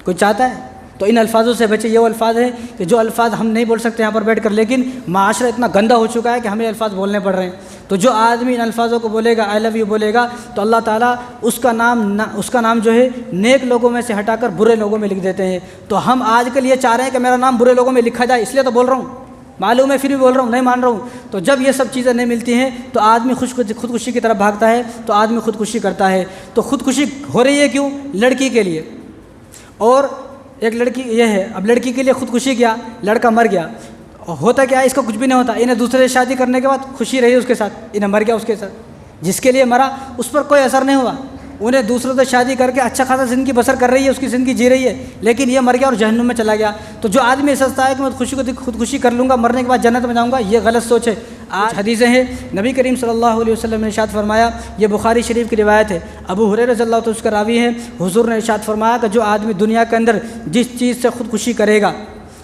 کوئی چاہتا ہے؟ تو ان الفاظوں سے بچے. یہ وہ الفاظ ہیں کہ جو الفاظ ہم نہیں بول سکتے یہاں پر بیٹھ کر، لیکن معاشرہ اتنا گندا ہو چکا ہے کہ ہمیں الفاظ بولنے پڑ رہے ہیں. تو جو آدمی ان الفاظوں کو بولے گا، آئی لو یو بولے گا، تو اللہ تعالیٰ اس کا نام جو ہے نیک لوگوں میں سے ہٹا کر برے لوگوں میں لکھ دیتے ہیں. تو ہم آج کل یہ چاہ رہے ہیں کہ میرا نام برے لوگوں میں لکھا جائے، اس لیے تو بول رہا ہوں، معلوم ہے پھر بھی بول رہا ہوں، نہیں مان رہا ہوں. تو جب یہ سب چیزیں نہیں ملتی ہیں تو آدمی خودکشی کی طرف بھاگتا ہے، تو آدمی خودکشی کرتا ہے. تو خودکشی ہو رہی ہے کیوں؟ لڑکی کے لیے. اور ایک لڑکی یہ ہے، اب لڑکی کے لیے خودکشی کیا، لڑکا مر گیا، ہوتا کیا ہے، اس کا کچھ بھی نہیں ہوتا. انہیں دوسرے سے شادی کرنے کے بعد خوشی رہی اس کے ساتھ، انہیں مر گیا اس کے ساتھ. جس کے لیے مرا اس پر کوئی اثر نہیں ہوا، انہیں دوسروں سے شادی کر کے اچھا خاصا زندگی بسر کر رہی ہے، اس کی زندگی جی رہی ہے، لیکن یہ مر گیا اور جہنم میں چلا گیا. تو جو آدمی سوچتا ہے کہ میں خودکشی کر لوں گا، مرنے کے بعد جنت میں جاؤں گا، یہ غلط سوچ ہے. آج حدیثیں ہیں، نبی کریم صلی اللہ علیہ وسلم نے ارشاد فرمایا، یہ بخاری شریف کی روایت ہے، ابو ہریرہ رضی اللہ عنہ اس کا راوی ہے، حضور نے ارشاد فرمایا کہ جو آدمی دنیا کے اندر جس چیز سے خودکشی کرے گا،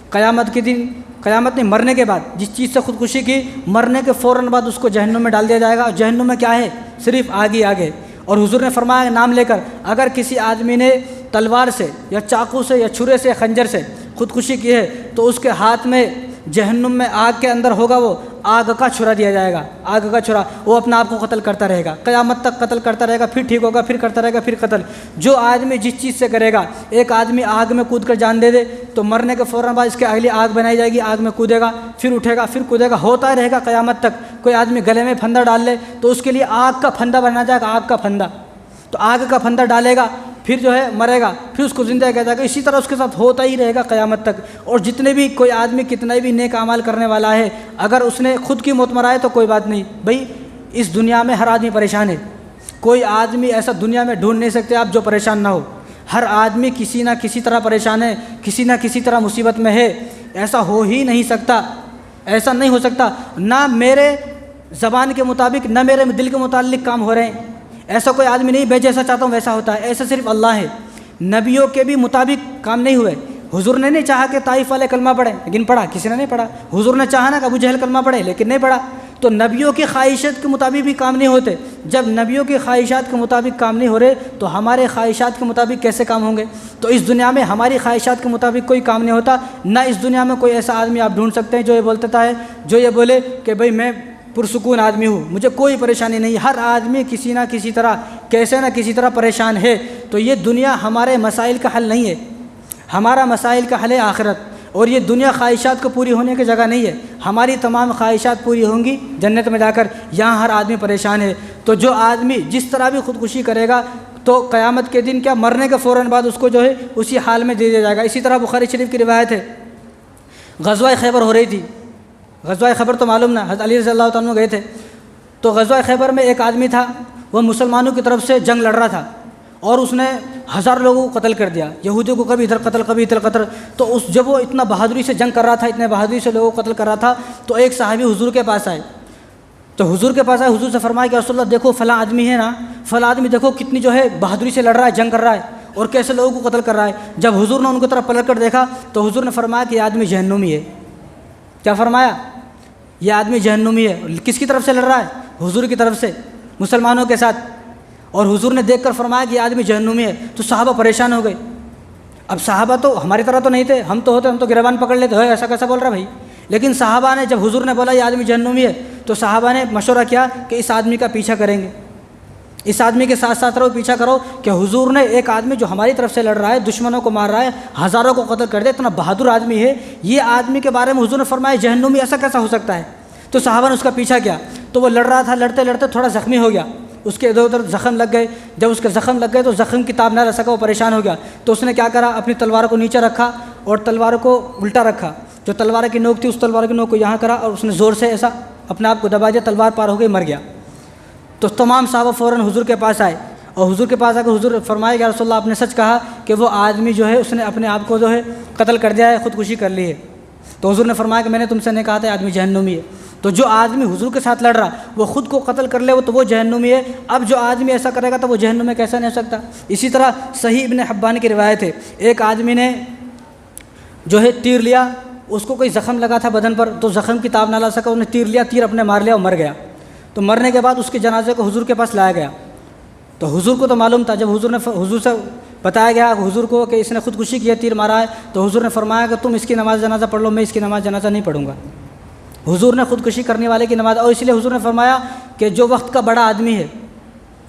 قیامت کے دن، قیامت نہیں مرنے کے بعد جس چیز سے خودکشی کی، مرنے کے فوراً بعد اس کو جہنم میں ڈال دیا جائے گا. اور جہنم میں کیا ہے؟ صرف آگے آگے. اور حضور نے فرمایا نام لے کر، اگر کسی آدمی نے تلوار سے یا چاقو سے یا چھرے سے خنجر سے خودکشی کی ہے تو اس کے ہاتھ میں جہنم میں آگ کے اندر ہوگا، وہ آگ کا چھرا دیا جائے گا، آگ کا چھرا. وہ اپنا آپ کو قتل کرتا رہے گا، قیامت تک قتل کرتا رہے گا، پھر ٹھیک ہوگا، پھر کرتا رہے گا، پھر قتل. جو آدمی جس چیز سے کرے گا، ایک آدمی آگ میں کود کر جان دے دے تو مرنے کے فوراً بعد اس کے اگلی آگ بنائی جائے گی، آگ میں کودے گا، پھر اٹھے گا، پھر کودے گا، ہوتا ہی رہے گا قیامت تک. کوئی آدمی گلے میں پھندا ڈال لے تو اس کے لیے آگ کا پھندا بنا جائے گا، آگ کا پھندا. تو آگ کا پھندا ڈالے گا، پھر جو ہے مرے گا، پھر اس کو زندہ کیا جائے گا. اسی طرح اس کے ساتھ ہوتا ہی رہے گا قیامت تک. اور جتنے بھی کوئی آدمی کتنا بھی نیک اعمال کرنے والا ہے، اگر اس نے خود کی موت مرائے تو کوئی بات نہیں. بھائی اس دنیا میں ہر آدمی پریشان ہے، کوئی آدمی ایسا دنیا میں ڈھونڈ نہیں سکتے آپ جو پریشان نہ ہو. ہر آدمی کسی نہ کسی طرح پریشان ہے، کسی نہ کسی طرح مصیبت میں ہے. ایسا ہو ہی نہیں سکتا، ایسا نہیں ہو سکتا. نہ میرے زبان کے مطابق نہ میرے دل کے متعلق کام ہو رہے ہیں. ایسا کوئی آدمی نہیں، میں جیسا چاہتا ہوں ویسا ہوتا ہے، ایسا صرف اللہ ہے. نبیوں کے بھی مطابق کام نہیں ہوئے. حضور نے نہیں چاہا کہ طائف والے کلمہ پڑھیں، لیکن پڑھا، کسی نے نہیں پڑھا. حضور نے چاہا نا کہ ابو جہل کلمہ پڑھے، لیکن نہیں پڑھا. تو نبیوں کی خواہشات کے مطابق بھی کام نہیں ہوتے. جب نبیوں کی خواہشات کے مطابق کام نہیں ہو رہے تو ہمارے خواہشات کے مطابق کیسے کام ہوں گے؟ تو اس دنیا میں ہماری خواہشات کے مطابق کوئی کام نہیں ہوتا. نہ اس دنیا میں کوئی ایسا آدمی آپ ڈھونڈ سکتے ہیں جو یہ بولتا ہے، جو یہ بولے کہ بھئی میں پرسکون آدمی ہوں، مجھے کوئی پریشانی نہیں. ہر آدمی کسی نہ کسی طرح، کیسے نہ کسی طرح پریشان ہے. تو یہ دنیا ہمارے مسائل کا حل نہیں ہے، ہمارا مسائل کا حل ہے آخرت. اور یہ دنیا خواہشات کو پوری ہونے کی جگہ نہیں ہے. ہماری تمام خواہشات پوری ہوں گی جنت میں جا کر. یہاں ہر آدمی پریشان ہے. تو جو آدمی جس طرح بھی خودکشی کرے گا تو قیامت کے دن کیا، مرنے کے فوراً بعد اس کو جو ہے اسی حال میں دے دیا جائے گا. اسی طرح بخاری شریف کی روایت ہے، غزوہ خیبر ہو رہی تھی. غزوہ خیبر تو معلوم نا، حضرت علی رضی اللہ تعالیٰ عنہ گئے تھے. تو غزوہ خیبر میں ایک آدمی تھا، وہ مسلمانوں کی طرف سے جنگ لڑ رہا تھا اور اس نے 1000 لوگوں کو قتل کر دیا. یہودیوں کو کبھی ادھر قتل کبھی ادھر قتل. تو جب وہ اتنا بہادری سے جنگ کر رہا تھا، اتنے بہادری سے لوگوں کو قتل کر رہا تھا، تو ایک صحابی حضور کے پاس آئے. تو حضور کے پاس آئے، حضور سے فرمایا کہ رسول اللہ دیکھو فلاں آدمی ہے نا، فلاں آدمی دیکھو کتنی جو ہے بہادری سے لڑ رہا ہے، جنگ کر رہا ہے اور کیسے لوگوں کو قتل کر رہا ہے. جب حضور نے ان کی طرف پلٹ کر دیکھا تو حضور نے فرمایا کہ یہ آدمی جہنمی ہے. کیا فرمایا؟ یہ آدمی جہنمی ہے. کس کی طرف سے لڑ رہا ہے؟ حضور کی طرف سے، مسلمانوں کے ساتھ. اور حضور نے دیکھ کر فرمایا کہ یہ آدمی جہنمی ہے. تو صحابہ پریشان ہو گئے. اب صحابہ تو ہماری طرح تو نہیں تھے، ہم تو ہوتے ہم تو گریبان پکڑ لیتے، ایسا کیسا بول رہا بھائی. لیکن صحابہ نے، جب حضور نے بولا یہ آدمی جہنمی ہے، تو صحابہ نے مشورہ کیا کہ اس آدمی کا پیچھا کریں گے، اس آدمی کے ساتھ ساتھ رہو، پیچھا کرو. کہ حضور نے ایک آدمی جو ہماری طرف سے لڑ رہا ہے، دشمنوں کو مار رہا ہے، 1000 کو قتل کر دے، اتنا بہادر آدمی ہے، یہ آدمی کے بارے میں حضور نے فرمایا جہنمی، ایسا کیسا ہو سکتا ہے؟ تو صحابہ نے اس کا پیچھا کیا. تو وہ لڑ رہا تھا، لڑتے لڑتے تھوڑا زخمی ہو گیا، اس کے ادھر ادھر زخم لگ گئے. جب اس کے زخم لگ گئے تو زخم کی تاب نہ رہ سکا، وہ پریشان ہو گیا. تو اس نے کیا کرا، اپنی تلوار کو نیچے رکھا اور تلوار کو الٹا رکھا. جو تلوار کی نوک تھی اس تلوار کی نوک کو یہاں کرا اور اس نے زور سے ایسا اپنے آپ کو دبا دیا، تلوار پار ہو گئی، مر گیا. تو تمام صحابہ فوراً حضور کے پاس آئے اور حضور کے پاس آ کر حضور فرمایا کہ رسول اللہ آپ نے سچ کہا کہ وہ آدمی جو ہے اس نے اپنے آپ کو جو ہے قتل کر دیا ہے، خودکشی کر لی ہے. تو حضور نے فرمایا کہ میں نے تم سے نہیں کہا تھا آدمی جہنمی ہے. تو جو آدمی حضور کے ساتھ لڑ رہا وہ خود کو قتل کر لے تو وہ جہنمی ہے. اب جو آدمی ایسا کرے گا تو وہ جہنم میں کیسا نہیں ہو سکتا. اسی طرح صحیح ابن حبان کی روایت ہے، ایک آدمی نے جو ہے تیر لیا، اس کو کوئی زخم لگا تھا بدن پر، تو زخم کی تاب نہ لا سکا، انہیں تیر لیا، تیر اپنے مار لیا اور مر گیا. تو مرنے کے بعد اس کے جنازے کو حضور کے پاس لایا گیا. تو حضور کو تو معلوم تھا، جب حضور نے حضور سے بتایا گیا حضور کو کہ اس نے خودکشی کی ہے، تیر مارا ہے، تو حضور نے فرمایا کہ تم اس کی نماز جنازہ پڑھ لو، میں اس کی نماز جنازہ نہیں پڑھوں گا۔ حضور نے خودکشی کرنے والے کی نماز، اور اس لیے حضور نے فرمایا کہ جو وقت کا بڑا آدمی ہے،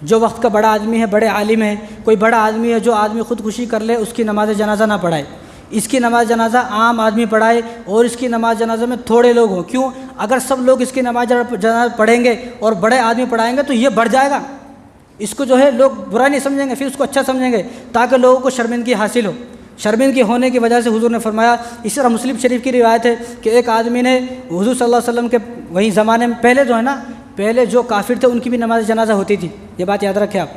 جو وقت کا بڑا آدمی ہے، بڑے عالم ہے، کوئی بڑا آدمی ہے، جو آدمی خودکشی کر لے اس کی نماز جنازہ نہ پڑھائے، اس کی نماز جنازہ عام آدمی پڑھائے، اور اس کی نماز جنازہ میں تھوڑے لوگ ہوں۔ کیوں؟ اگر سب لوگ اس کی نماز جنازہ پڑھیں گے اور بڑے آدمی پڑھائیں گے تو یہ بڑھ جائے گا، اس کو جو ہے لوگ برا نہیں سمجھیں گے، پھر اس کو اچھا سمجھیں گے، تاکہ لوگوں کو شرمندگی حاصل ہو۔ شرمندگی ہونے کی وجہ سے حضور نے فرمایا، اسی طرح مسلم شریف کی روایت ہے کہ ایک آدمی نے حضور صلی اللہ علیہ وسلم کے وہیں زمانے میں، پہلے جو ہے نا، پہلے جو کافر تھے ان کی بھی نماز جنازہ ہوتی تھی، یہ بات یاد رکھیں آپ،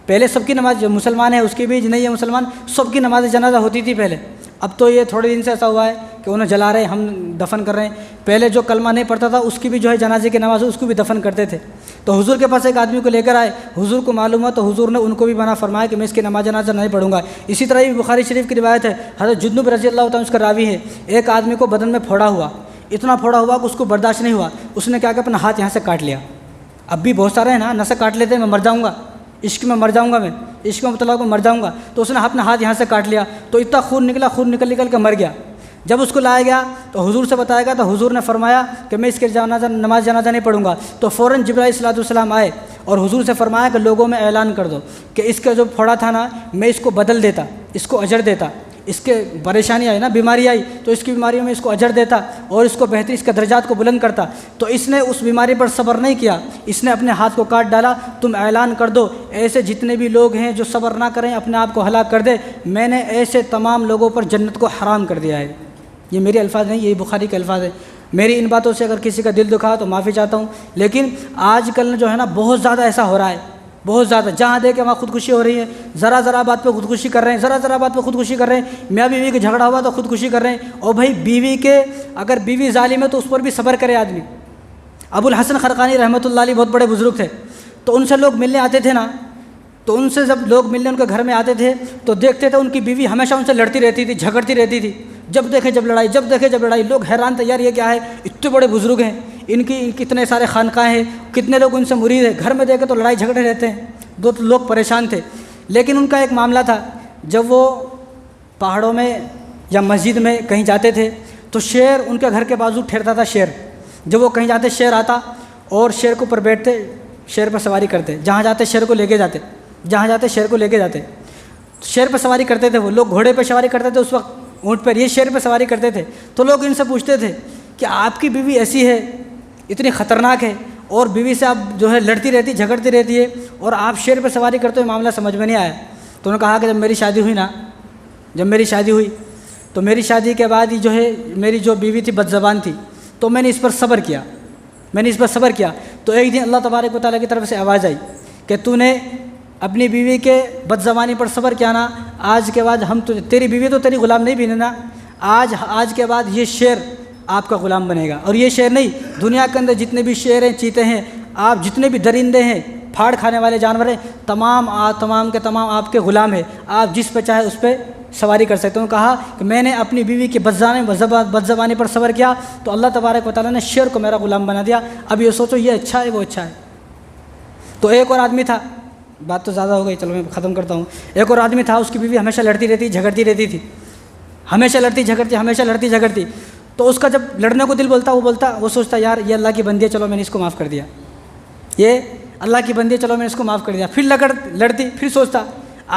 پہلے سب کی نماز، جو مسلمان ہے اس کی بھی، نہیں ہے مسلمان، سب کی نماز جنازہ ہوتی تھی پہلے۔ اب تو یہ تھوڑے دن سے ایسا ہوا ہے کہ انہیں جلا رہے ہیں، ہم دفن کر رہے ہیں۔ پہلے جو کلمہ نہیں پڑھتا تھا اس کی بھی جو ہے جنازے کی نماز اس کو بھی دفن کرتے تھے۔ تو حضور کے پاس ایک آدمی کو لے کر آئے، حضور کو معلوم ہوا تو حضور نے ان کو بھی منع فرمایا کہ میں اس کی نماز جنازہ نہیں پڑھوں گا۔ اسی طرح یہ بخاری شریف کی روایت ہے، حضرت جندب رضی اللہ تعالیٰ اس کا راوی ہے، ایک آدمی کو بدن میں پھوڑا ہوا، اتنا پھوڑا ہوا کہ اس کو برداشت نہیں ہوا، اس نے کیا کہ اپنا ہاتھ یہاں سے کاٹ لیا۔ اب بھی بہت سارے ہیں نا، نسیں کاٹ لیتے ہیں، میں مر جاؤں گا، عشق میں مر جاؤں گا، میں عشق میں مبتلا کو مر جاؤں گا، تو اس نے اپنا ہاتھ یہاں سے کاٹ لیا، تو اتنا خون نکلا، خون نکل کے مر گیا۔ جب اس کو لایا گیا تو حضور سے بتایا گیا، تو حضور نے فرمایا کہ میں اس کے نماز جنازہ نہیں پڑھوں گا۔ تو فوراً جبرائیل علیہ السلام آئے اور حضور سے فرمایا کہ لوگوں میں اعلان کر دو کہ اس کا جو پھوڑا تھا نا، میں اس کو بدل دیتا، اس کو اجر دیتا، اس کے پریشانی آئی نا، بیماری آئی تو اس کی بیماریوں میں اس کو اجر دیتا اور اس کو بہتری، اس کے درجات کو بلند کرتا۔ تو اس نے اس بیماری پر صبر نہیں کیا، اس نے اپنے ہاتھ کو کاٹ ڈالا۔ تم اعلان کر دو ایسے جتنے بھی لوگ ہیں جو صبر نہ کریں، اپنے آپ کو ہلاک کر دے، میں نے ایسے تمام لوگوں پر جنت کو حرام کر دیا ہے۔ یہ میرے الفاظ نہیں، یہی بخاری کے الفاظ ہیں۔ میری ان باتوں سے اگر کسی کا دل دکھا تو معافی چاہتا ہوں، لیکن آج کل جو ہے نا بہت زیادہ ایسا ہو رہا ہے، بہت زیادہ، جہاں دیکھیں وہاں خودکشی ہو رہی ہے، ذرا بات پہ خودکشی کر رہے ہیں، ذرا بات پہ خودکشی کر رہے ہیں، میاں بیوی کے جھگڑا ہوا تو خودکشی کر رہے ہیں۔ اور بھائی بیوی کے، اگر بیوی ظالم ہے تو اس پر بھی صبر کرے آدمی۔ ابو الحسن خرقانی رحمۃ اللہ علیہ بہت بڑے بزرگ تھے، تو ان سے لوگ ملنے آتے تھے نا، تو ان سے جب لوگ ملنے ان کے گھر میں آتے تھے تو دیکھتے تھے ان کی بیوی ہمیشہ ان سے لڑتی رہتی تھی، جھگڑتی رہتی تھی، جب دیکھے جب لڑائی، جب دیکھے جب لڑائی۔ لوگ حیران تھے، یار یہ کیا ہے، اتنے بڑے بزرگ ہیں، ان کی کتنے سارے خانقاہیں ہیں، کتنے لوگ ان سے مرید ہیں، گھر میں دیکھے تو لڑائی جھگڑے رہتے ہیں۔ دو لوگ پریشان تھے، لیکن ان کا ایک معاملہ تھا، جب وہ پہاڑوں میں یا مسجد میں کہیں جاتے تھے تو شیر ان کے گھر کے بازو ٹھہرتا تھا، شیر، جب وہ کہیں جاتے شیر آتا اور شیر کے اوپر بیٹھتے، شیر پر سواری کرتے، جہاں جاتے شیر کو لے کے جاتے، جہاں جاتے شیر کو لے کے جاتے، شیر پہ سواری کرتے تھے۔ وہ لوگ گھوڑے پہ سواری کرتے تھے اس وقت، اونٹ پر، یہ شیر پہ سواری کرتے تھے۔ تو لوگ ان سے پوچھتے تھے کہ آپ کی بیوی ایسی ہے، اتنی خطرناک ہے، اور بیوی سے آپ جو ہے لڑتی رہتی، جھگڑتی رہتی ہے، اور آپ شیر پہ سواری کرتے ہوئے، معاملہ سمجھ میں نہیں آیا۔ تو انہوں نے کہا کہ جب میری شادی ہوئی نا، جب میری شادی ہوئی تو میری شادی کے بعد ہی جو ہے میری جو بیوی تھی بد زبان تھی، تو میں نے اس پر صبر کیا، میں نے اس پر صبر کیا۔ تو ایک دن اللہ تبارک و تعالیٰ کی طرف سے آواز آئی کہ تو نے اپنی بیوی کے بد زبانی پر صبر کیا نا، آج کے بعد ہم تیری بیوی تو تیری غلام نہیں بنے نا، آج کے بعد یہ شیر آپ کا غلام بنے گا۔ اور یہ شیر نہیں، دنیا کے اندر جتنے بھی شیر ہیں، چیتے ہیں، آپ جتنے بھی درندے ہیں، پھاڑ کھانے والے جانور ہیں، تمام کے تمام آپ کے غلام ہیں، آپ جس پہ چاہے اس پہ سواری کر سکتے ہیں۔ کہا کہ میں نے اپنی بیوی کی بد زبانی پر صبر کیا تو اللہ تبارک و تعالیٰ نے شیر کو میرا غلام بنا دیا۔ اب یہ سوچو، یہ اچھا ہے وہ اچھا ہے۔ تو ایک اور آدمی تھا، بات تو زیادہ ہو گئی، چلو میں ختم کرتا ہوں۔ ایک اور آدمی تھا، اس کی بیوی ہمیشہ لڑتی رہتی، جھگڑتی رہتی تھی، ہمیشہ لڑتی جھگڑتی۔ تو اس کا جب لڑنے کو دل وہ سوچتا یار یہ اللہ کی بندی ہے، چلو میں نے اس کو معاف کر دیا، یہ اللہ کی بندی ہے، چلو میں نے اس کو معاف کر دیا۔ پھر لڑتی، پھر سوچتا۔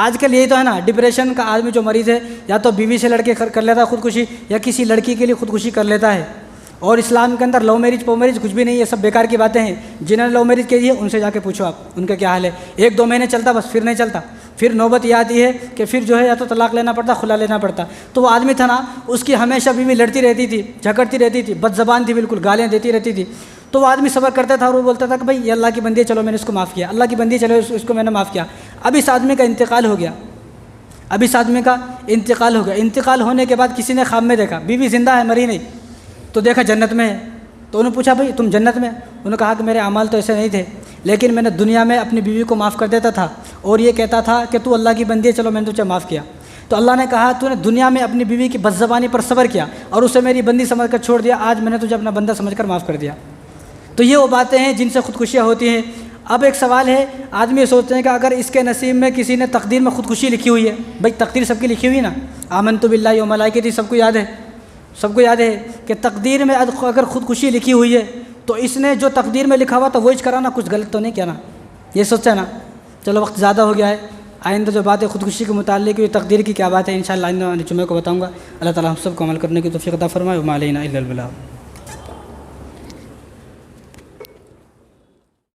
آج کل یہی تو ہے نا، ڈپریشن کا آدمی جو مریض ہے، یا تو بیوی سے لڑ کے کر لیتا ہے خودکشی، یا کسی لڑکی کے لیے خودکشی کر لیتا ہے۔ اور اسلام کے اندر لو میرج پو میرج کچھ بھی نہیں ہے، سب بیکار کی باتیں ہیں۔ جنہوں نے لو میرج کی ہے ان سے جا کے پوچھو آپ، ان کا کیا حال ہے۔ 1-2 مہینے چلتا، بس پھر نہیں چلتا، پھر نوبت یہ آتی ہے کہ پھر جو ہے یا تو طلاق لینا پڑتا، خلا لینا پڑتا۔ تو وہ آدمی تھا نا، اس کی ہمیشہ بیوی لڑتی رہتی تھی، جھگڑتی رہتی تھی، بد زبان تھی، بالکل گالیاں دیتی رہتی تھی۔ تو وہ آدمی صبر کرتا تھا اور وہ بولتا تھا کہ بھائی یہ اللہ کی بندی ہے، چلو میں نے اس کو معاف کیا، اللہ کی بندی ہے، چلو اس کو میں نے معاف کیا۔ اب اس آدمی کا انتقال ہو گیا، انتقال ہونے کے بعد کسی نے خواب میں دیکھا بیوی زندہ ہے، مری نہیں، تو دیکھا جنت میں ہے۔ تو انہوں نے پوچھا بھائی تم جنت میں؟ انہوں نے کہا کہ میرے اعمال تو ایسے نہیں تھے، لیکن میں نے دنیا میں اپنی بیوی کو معاف کر دیتا تھا اور یہ کہتا تھا کہ تو اللہ کی بندی ہے، چلو میں نے تجھے معاف کیا۔ تو اللہ نے کہا تو نے دنیا میں اپنی بیوی کی بد زبانی پر صبر کیا اور اسے میری بندی سمجھ کر چھوڑ دیا، آج میں نے تجھے اپنا بندہ سمجھ کر معاف کر دیا۔ تو یہ وہ باتیں ہیں جن سے خودکشیاں ہوتی ہیں۔ اب ایک سوال ہے، آدمی یہ سوچتے ہیں کہ اگر اس کے نصیب میں کسی نے تقدیر میں خودکشی لکھی ہوئی ہے، بھائی تقدیر سب کی لکھی ہوئی نا، آمنت باللہ و ملائکتہ سب کو یاد ہے، سب کو یاد ہے کہ تقدیر میں اگر خودکشی لکھی ہوئی ہے تو اس نے جو تقدیر میں لکھا ہوا تھا وہی کرانا، کچھ غلط تو نہیں کیا نا، یہ سوچا نا۔ چلو وقت زیادہ ہو گیا ہے، آئندہ جو بات ہے خودکشی کے متعلق یہ تقدیر کی کیا بات ہے انشاءاللہ آئندہ جمعے کو بتاؤں گا۔ اللہ تعالیٰ ہم سب کو عمل کرنے کی توفیق عطا فرمائے، وما علینا الا البلاغ۔